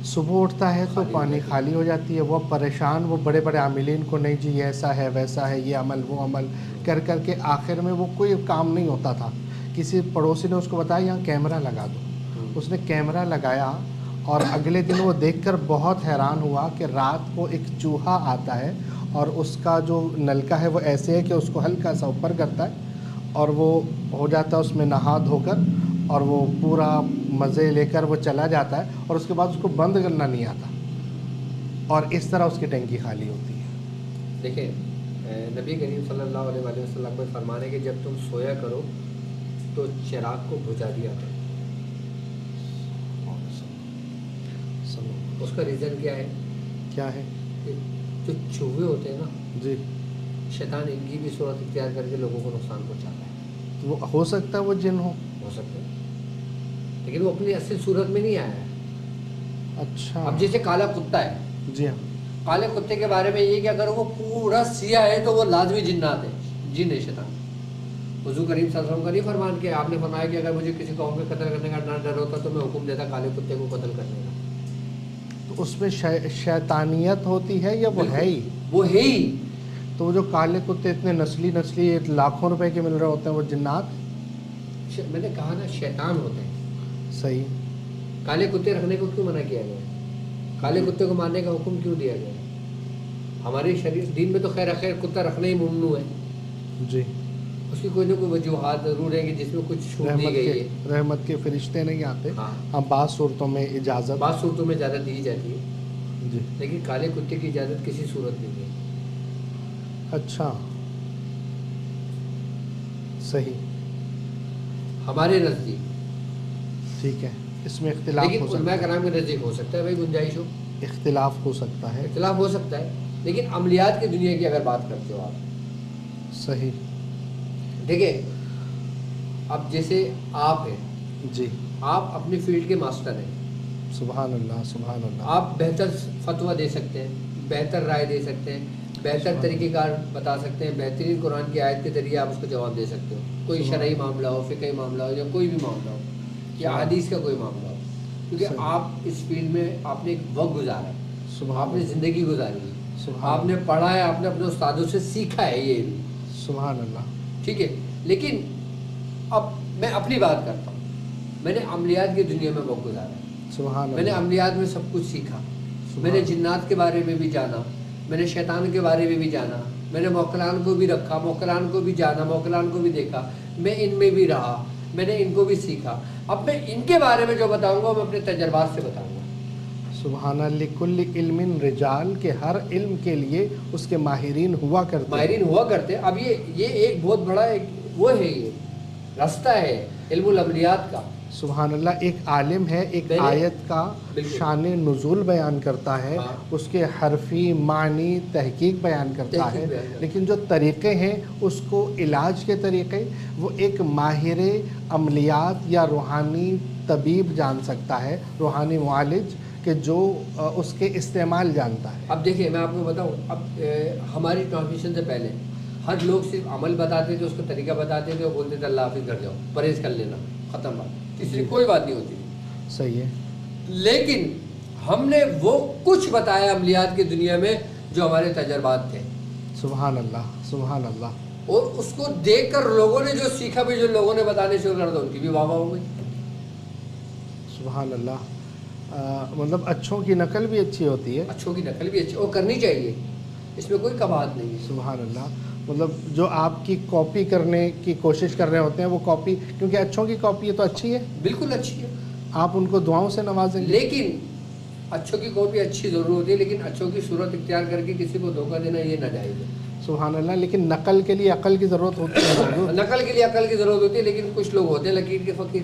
صبح اٹھتا ہے تو پانی خالی ہو جاتی ہے. وہ پریشان, وہ بڑے بڑے عاملین کو, نہیں جی ایسا ہے ویسا ہے, یہ عمل وہ عمل کر کر کے آخر میں وہ کوئی کام نہیں ہوتا تھا. کسی پڑوسی نے اس کو بتایا یہاں کیمرہ لگا دو. اس نے کیمرہ لگایا, اور اگلے دن وہ دیکھ کر بہت حیران ہوا کہ رات کو ایک چوہا آتا ہے, اور اس کا جو نلکا ہے وہ ایسے ہے کہ اس کو ہلکا سا اوپر کرتا ہے, اور وہ ہو جاتا ہے اس میں نہا دھو کر, اور وہ پورا مزے لے کر وہ چلا جاتا ہے, اور اس کے بعد اس کو بند کرنا نہیں آتا, اور اس طرح اس کی ٹنکی خالی ہوتی ہے. دیکھیں, نبی کریم صلی اللہ علیہ وآلہ وسلم کو فرمانے کہ جب تم سویا کرو تو چراغ کو بجھا دیا کرو. اس کا ریزن کیا ہے؟ کیا ہے؟ کہ جو چوہے ہوتے ہیں نا, جی, شیطان ان کی بھی صورت اختیار کر کے لوگوں کو نقصان پہنچاتا ہے. وہ ہو سکتا ہے وہ جن ہو سکتا ہے, لیکن وہ اپنی اصل صورت میں نہیں آیا ہے. اچھا. اب جیسے کالا کتا ہے, جی ہاں, کالے کتے کے بارے میں یہ کہ اگر وہ پورا سیاہ ہے تو وہ لازمی جنات ہے, جن ہے شیطان. حضور کریم صلی اللہ علیہ وسلم کا نہیں فرمان کہ آپ نے فرمایا کہ اگر مجھے کسی قوم کے قتل کرنے کا نہ ڈر ہوتا تو میں حکم دیتا کالے کتے کو قتل کرنے کا. تو اس میں شیطانیت ہوتی ہے یا وہ ہے ہی؟ وہ ہے ہی. تو وہ جو کالے کتے اتنے نسلی لاکھوں روپے کے مل رہے ہوتے ہیں, وہ جنات؟ میں نے کہا نا شیطان ہوتے ہیں. صحیح. کالے کتے رکھنے کو کیوں منع کیا گیا؟ کالے کتے کو مارنے کا حکم کیوں دیا گیا؟ ہمارے شریعت دین میں تو خیر کتا رکھنا ہی ممنوع ہے. جی. اس کی کوئی نہ کوئی وجوہات ضرور ہے کہ جس میں کچھ چھوٹ دی گئی ہے. رحمت کے فرشتے نہیں آتے. ہاں. ہاں بعض صورتوں میں اجازت، بعض صورتوں میں اجازت دی جاتی ہے. جی. لیکن کالے کتے کی اجازت کسی صورت نہیں ہے. اچھا صحیح. ہمارے نزدیک ٹھیک ہے، اس میں اختلاف لیکن ہو سکتا علماء ہے. کرام کے نزدیک ہو سکتا ہے بھائی گنجائش ہو. اختلاف ہو سکتا ہے. اختلاف ہو سکتا ہے. لیکن عملیات کی دنیا کی اگر بات کرتے ہو آپ، صحیح. دیکھیں اب جیسے آپ ہیں، جی. آپ اپنی فیلڈ کے ماسٹر ہیں. سبحان اللہ سبحان اللہ. آپ بہتر فتویٰ دے سکتے ہیں، بہتر رائے دے سکتے ہیں، بہتر طریقہ کار بتا سکتے ہیں، بہترین قرآن کی آیت کے ذریعے آپ اس کو جواب دے سکتے ہو. کوئی شرعی معاملہ ہو، فقہی معاملہ ہو، یا کوئی بھی معاملہ ہو، یا حدیث کا کوئی معاملہ ہو. کیونکہ آپ اس فیلڈ میں آپ نے ایک وقت گزارا ہے، آپ نے زندگی گزاری ہے، آپ نے پڑھا ہے، آپ نے اپنے استادوں سے سیکھا ہے یہ علم. سبحان اللہ. ٹھیک ہے. لیکن اب میں اپنی بات کرتا ہوں. میں نے عملیات کی دنیا میں وقت گزارا ہے. سبحان اللہ. میں نے عملیات میں سب کچھ سیکھا. میں نے جنات کے بارے میں بھی جانا، میں نے شیطان کے بارے میں بھی جانا، میں نے موکلان کو بھی رکھا، موکلان کو بھی جانا، موکلان کو بھی دیکھا، میں ان میں بھی رہا، میں نے ان کو بھی سیکھا. اب میں ان کے بارے میں جو بتاؤں گا میں اپنے تجربات سے بتاؤں گا. سبحان اللہ. لکل علم رجال، کے ہر علم کے لیے اس کے ماہرین ہوا کرتے. ماہرین ہوا کرتے. اب یہ ایک بہت بڑا ایک وہ ہے، یہ راستہ ہے علم العملیات کا. سبحان اللہ. ایک عالم ہے، ایک آیت کا شان نزول بیان کرتا ہے، اس کے حرفی معنی تحقیق بیان کرتا ہے، لیکن جو طریقے ہیں اس کو علاج کے طریقے وہ ایک ماہر عملیات یا روحانی طبیب جان سکتا ہے، روحانی معالج، کہ جو اس کے استعمال جانتا ہے. اب دیکھیں میں آپ کو بتاؤں، اب ہماری ٹرانسمیشن سے پہلے ہر لوگ صرف عمل بتاتے تھے، اس کو طریقہ بتاتے تھے، وہ بولتے تھے اللہ حافظ کر جاؤ، پرہیز کر لینا، ختم بات، تیسری کوئی بات نہیں ہوتی. صحیح ہے. لیکن ہم نے وہ کچھ بتایا عملیات کی دنیا میں جو ہمارے تجربات تھے. سبحان اللہ سبحان اللہ. اور اس کو دیکھ کر لوگوں نے جو سیکھا بھی، جو لوگوں نے بتانے شروع کر دیا، ان کی بھی واہ واہ ہو گئی. سبحان اللہ. مطلب اچھوں کی نقل بھی اچھی ہوتی ہے. اچھوں کی نقل بھی اچھی اور کرنی چاہیے، اس میں کوئی کباہت نہیں ہے. سبحان اللہ. مطلب جو آپ کی کاپی کرنے کی کوشش کر رہے ہوتے ہیں وہ کاپی، کیونکہ اچھوں کی کاپی ہے تو اچھی ہے، بالکل اچھی ہے، آپ ان کو دعاؤں سے نوازیں گے. لیکن اچھوں کی کاپی اچھی ضرور ہوتی ہے، لیکن اچھوں کی صورت اختیار کر کے کسی کو دھوکہ دینا یہ ناجائز ہے. سبحان اللہ. لیکن نقل کے لیے عقل کی ضرورت ہوتی ہے. نقل کے لیے عقل کی ضرورت ہوتی ہے، لیکن کچھ لوگ ہوتے ہیں لکیر کے فقیر.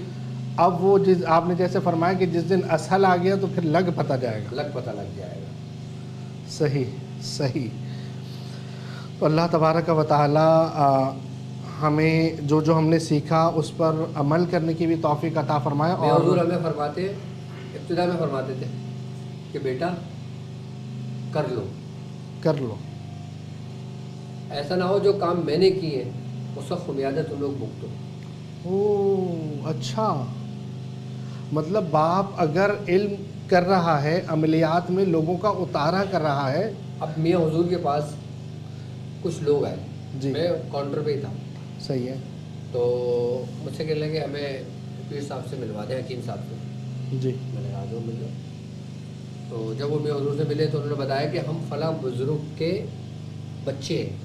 اب وہ آپ نے جیسے فرمایا کہ جس دن اسہل آ گیا تو پھر لگ پتہ جائے گا. لگ پتہ لگ جائے گا. صحیح صحیح. تو اللہ تبارک و تعالی ہمیں جو ہم نے سیکھا اس پر عمل کرنے کی بھی توفیق عطا فرمائے. اور حضور ہمیں فرماتے، ابتدا میں فرماتے تھے کہ بیٹا کر لو، ایسا نہ ہو جو کام میں نے کیے اس کا خمیازہ تم لوگ بھگتو. اوہ اچھا. مطلب باپ اگر علم کر رہا ہے، عملیات میں لوگوں کا اتارا کر رہا ہے. اب میاں حضور کے پاس کچھ لوگ آئے جی. میں کاؤنٹر پہ ہی تھا. صحیح ہے. تو مجھ سے کہنے لگے ہمیں پیر صاحب سے ملوا دیں، حکیم صاحب سے. جی. میں نے کہا جو مل جاؤ. تو جب وہ میاں حضور سے ملے تو انہوں نے بتایا کہ ہم فلاں بزرگ کے بچے ہیں.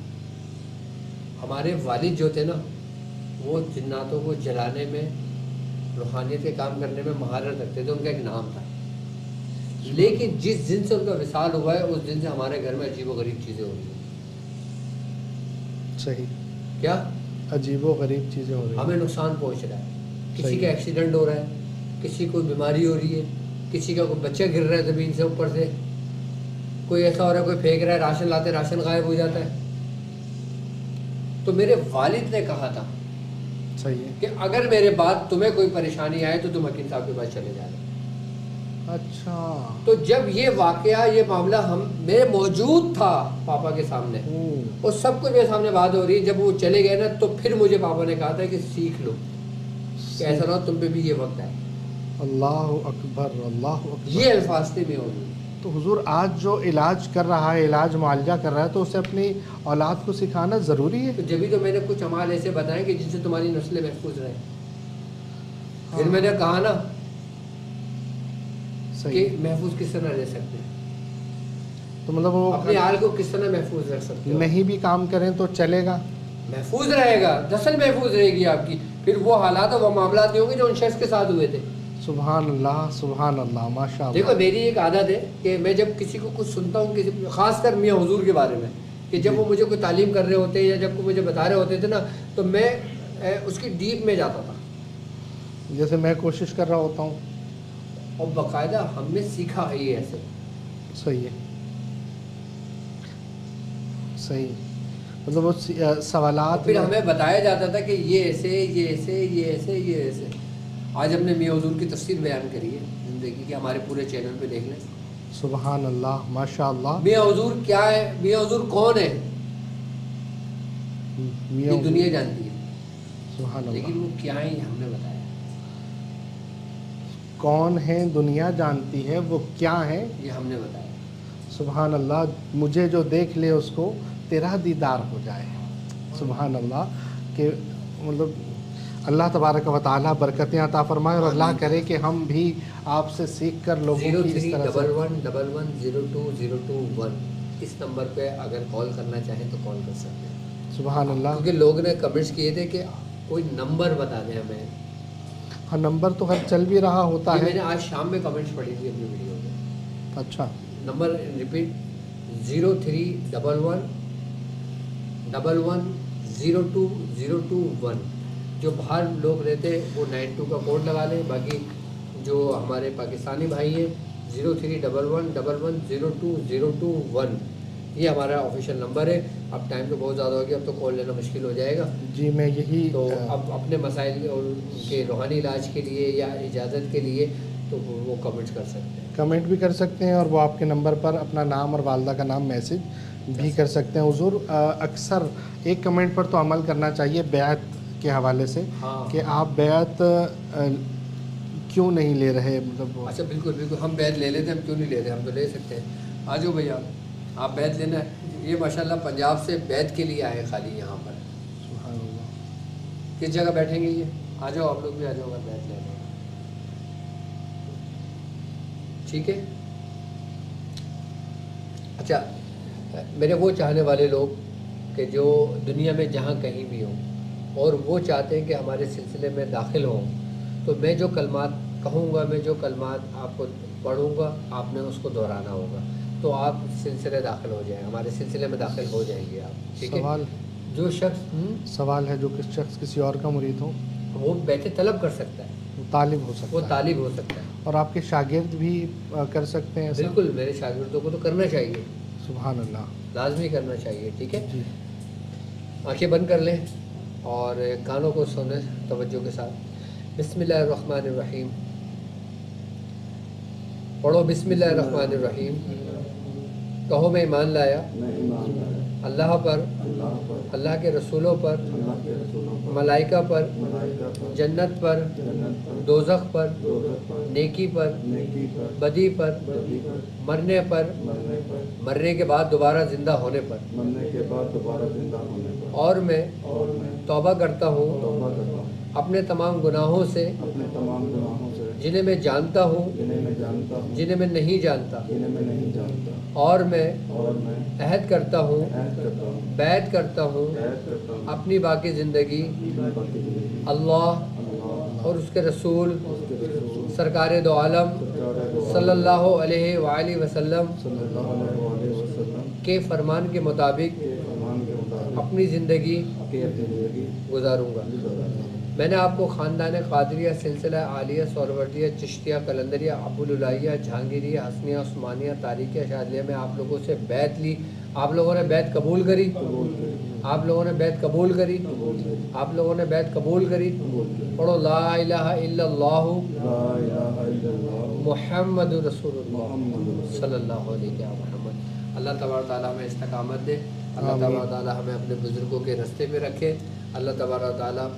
ہمارے والد جو تھے نا وہ جناتوں کو جلانے میں، روحانیت کے کام کرنے میں مہارت رکھتے تھے، ان کا ایک نام تھا. لیکن جس دن سے ان کا وصال ہوا ہے اس دن سے ہمارے گھر میں عجیب و غریب چیزیں ہو رہی ہیں. صحیح. کیا عجیب و غریب چیزیں ہو رہی ہیں. ہمیں نقصان پہنچ رہا ہے. کسی کا ایکسیڈنٹ ہو رہا ہے، کسی کو بیماری ہو رہی ہے، کسی کا کوئی بچہ گر رہا ہے زمین سے اوپر سے، کوئی ایسا ہو رہا ہے کوئی پھینک رہا ہے، راشن لاتے راشن غائب ہو جاتا ہے. تو میرے والد نے کہا تھا صحیح ہے کہ اگر میرے بعد تمہیں کوئی پریشانی آئے تو تم حکیم صاحب کے پاس چلے جانا. اچھا. تو جب یہ واقعہ، یہ معاملہ میں موجود تھا پاپا کے سامنے، اور سب کچھ میرے سامنے بات ہو رہی ہے، جب وہ چلے گئے نا تو پھر مجھے پاپا نے کہا تھا کہ سیکھ لو کہ ایسا نہ ہو تم پہ بھی یہ وقت ہے. اللہ اکبر اللہ اکبر. یہ الفاظ تھے میں حضور. تو حضور آج جو علاج کر رہا ہے، علاج معالجہ کر رہا ہے، تو اسے اپنی اولاد کو سکھانا ضروری ہے. تو جبھی تو میں نے کچھ اعمال ایسے بتائے کہ جن سے تمہاری نسلیں محفوظ رہیں. پھر میں نے کہا نا کہ محفوظ کس طرح رہ سکتے ہیں. تو مطلب وہ اپنے حال کو کس طرح محفوظ رکھ سکتے ہو؟ نہیں بھی کام کریں تو چلے گا، محفوظ رہے گا، نسل محفوظ رہے گی آپ کی، پھر وہ حالات اور وہ معاملات نہیں ہوں گے جو ان شخص کے ساتھ ہوئے تھے۔ سبحان اللہ سبحان اللہ، ماشاء اللہ۔ دیکھو میری ایک عادت ہے کہ میں جب کسی کو کچھ سنتا ہوں، کسی خاص کر میاں حضور کے بارے میں، کہ جب وہ مجھے کوئی تعلیم کر رہے ہوتے یا جب وہ مجھے بتا رہے ہوتے تھے نا، تو میں اس کی ڈیپ میں جاتا تھا، جیسے میں کوشش کر رہا ہوتا ہوں۔ اور باقاعدہ ہم نے سیکھا ہے یہ ایسے۔ صحیح ہے، صحیح، مطلب وہ سوالات پھر ہمیں بتایا جاتا تھا کہ یہ ایسے یہ ایسے یہ ایسے یہ ایسے۔ آج ہم نے میاں حضور کی تفسیر بیان کری ہے زندگی کی، ہمارے پورے چینل پہ دیکھ لیں۔ سبحان اللہ ماشاء اللہ۔ میاں حضور کیا ہے، میاں حضور کون ہے، میاں یہ دنیا جانتی ہے، سبحان اللہ، لیکن وہ کیا ہے یہ ہم نے بتایا۔ کون ہے دنیا جانتی ہے، وہ کیا ہے یہ ہم نے بتایا۔ سبحان اللہ۔ مجھے جو دیکھ لے اس کو تیرا دیدار ہو جائے، سبحان اللہ۔ کہ مطلب اللہ تبارک و تعالیٰ برکتیں عطا فرمائے، اور اللہ کرے کہ ہم بھی آپ سے سیکھ کر لوگوں کی اس طرح سے 0311110221 اس نمبر پہ اگر کال کرنا چاہیں تو کال کر سکتے ہیں۔ سبحان اللہ۔ کیونکہ لوگ نے کمنٹس کیے تھے کہ کوئی نمبر بتا دیں ہمیں۔ ہاں نمبر تو خیر چل بھی رہا ہوتا میں ہے۔ نے آج شام میں کمنٹس پڑھی تھی اپنی ویڈیو میں۔ اچھا، نمبر ریپیٹ 0311110221۔ جو باہر لوگ رہتے وہ 92 کا کوڈ لگا لیں، باقی جو ہمارے پاکستانی بھائی ہیں 0311110221 یہ ہمارا آفیشیل نمبر ہے۔ اب ٹائم تو بہت زیادہ ہو گیا، اب تو کال لینا مشکل ہو جائے گا۔ جی میں یہی تو اب اپنے مسائل اور ان کے روحانی علاج کے لیے یا اجازت کے لیے تو وہ کمنٹس کر سکتے ہیں، کمنٹ بھی کر سکتے ہیں، اور وہ آپ کے نمبر پر اپنا نام اور والدہ کا نام میسج بھی کر سکتے ہیں۔ حضور اکثر ایک کمنٹ پر تو عمل کرنا چاہیے بیعت کے حوالے سے، ہاں کہ آپ بیعت کیوں نہیں لے رہے، مطلب اچھا بالکل بالکل، ہم بیعت لے لیتے ہیں، ہم کیوں نہیں لیتے، ہم تو لے سکتے ہیں۔ آ جاؤ بھیا، آپ بیعت لینا ہے۔ یہ ماشاءاللہ پنجاب سے بیعت کے لیے آئے خالی یہاں پر۔ سبحان اللہ۔ کس جگہ بیٹھیں گے یہ؟ آ جاؤ آپ لوگ بھی آ جاؤ، اگر بیعت لینا ہے ٹھیک ہے۔ اچھا میرے وہ چاہنے والے لوگ کہ جو دنیا میں جہاں کہیں بھی ہوں اور وہ چاہتے ہیں کہ ہمارے سلسلے میں داخل ہوں، تو میں جو کلمات کہوں گا، میں جو کلمات آپ کو پڑھوں گا، آپ نے اس کو دہرانا ہوگا، تو آپ سلسلے داخل ہو جائیں، ہمارے سلسلے میں داخل ہو جائیں گے آپ، ٹھیک ہے۔ سوال جو شخص سوال ہے، جو کس شخص کسی اور کا مرید ہو وہ بیٹھے طلب کر سکتا ہے، وہ طالب ہو وہ سکتا ہے، طالب ہو سکتا ہے، اور آپ کے شاگرد بھی کر سکتے ہیں ایسا؟ بالکل میرے شاگردوں کو تو کرنا چاہیے، سبحان اللہ۔ لازمی کرنا چاہیے، ٹھیک ہے۔ جی آنکھیں بند کر لیں اور کانوں کو سنیں توجہ کے ساتھ۔ بسم اللہ الرحمن الرحیم، پڑھو بسم اللہ الرحمن الرحیم۔ کہو میں ایمان لایا اللہ پر، اللہ کے رسولوں پر، ملائکہ پر، جنت پر، دوزخ پر، نیکی پر، بدی پر، مرنے پر، مرنے کے بعد دوبارہ زندہ ہونے پر، اور میں توبہ کرتا ہوں اپنے تمام گناہوں سے جنہیں میں جانتا ہوں، جنہیں میں نہیں جانتا، اور میں عہد کرتا ہوں، بیعت کرتا ہوں اپنی باقی زندگی اللہ اور اس کے رسول سرکار دو عالم صلی اللہ علیہ وآلہ وسلم کے فرمان کے مطابق اپنی زندگی گزاروں گا۔ میں نے آپ کو خاندان قادریہ، سلسلہ عالیہ، سہروردیہ، چشتیہ، قلندریہ، ابوالعلیہ، جہانگیریہ، حسنیہ، عثمانیہ، تاریخیہ، شاذلیہ میں آپ لوگوں سے بیعت لی۔ آپ لوگوں نے بیعت قبول کری، آپ لوگوں نے بیعت قبول کری، آپ لوگوں نے بیعت قبول کری۔ پڑھو لا الہ الا اللہ محمد رسول اللہ صلی اللہ علیہ محمد۔ اللہ تبارک تعالیٰ ہمیں استقامت دے، اللہ تبارک تعالیٰ ہمیں اپنے بزرگوں کے راستے پہ رکھے، اللہ تبارک تعالیٰ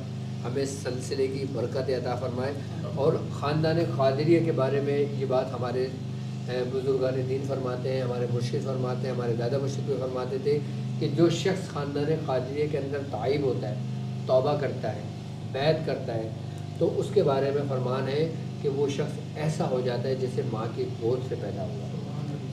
ہمیں سلسلے کی برکت عطا فرمائے۔ اور خاندان قادریہ کے بارے میں یہ بات ہمارے بزرگان دین فرماتے ہیں، ہمارے مرشد فرماتے ہیں، ہمارے دادا مرشد بھی فرماتے تھے کہ جو شخص خاندان قادریہ کے اندر تائب ہوتا ہے، توبہ کرتا ہے، بیعت کرتا ہے، تو اس کے بارے میں فرمان ہے کہ وہ شخص ایسا ہو جاتا ہے جیسے ماں کی گود سے پیدا ہوا۔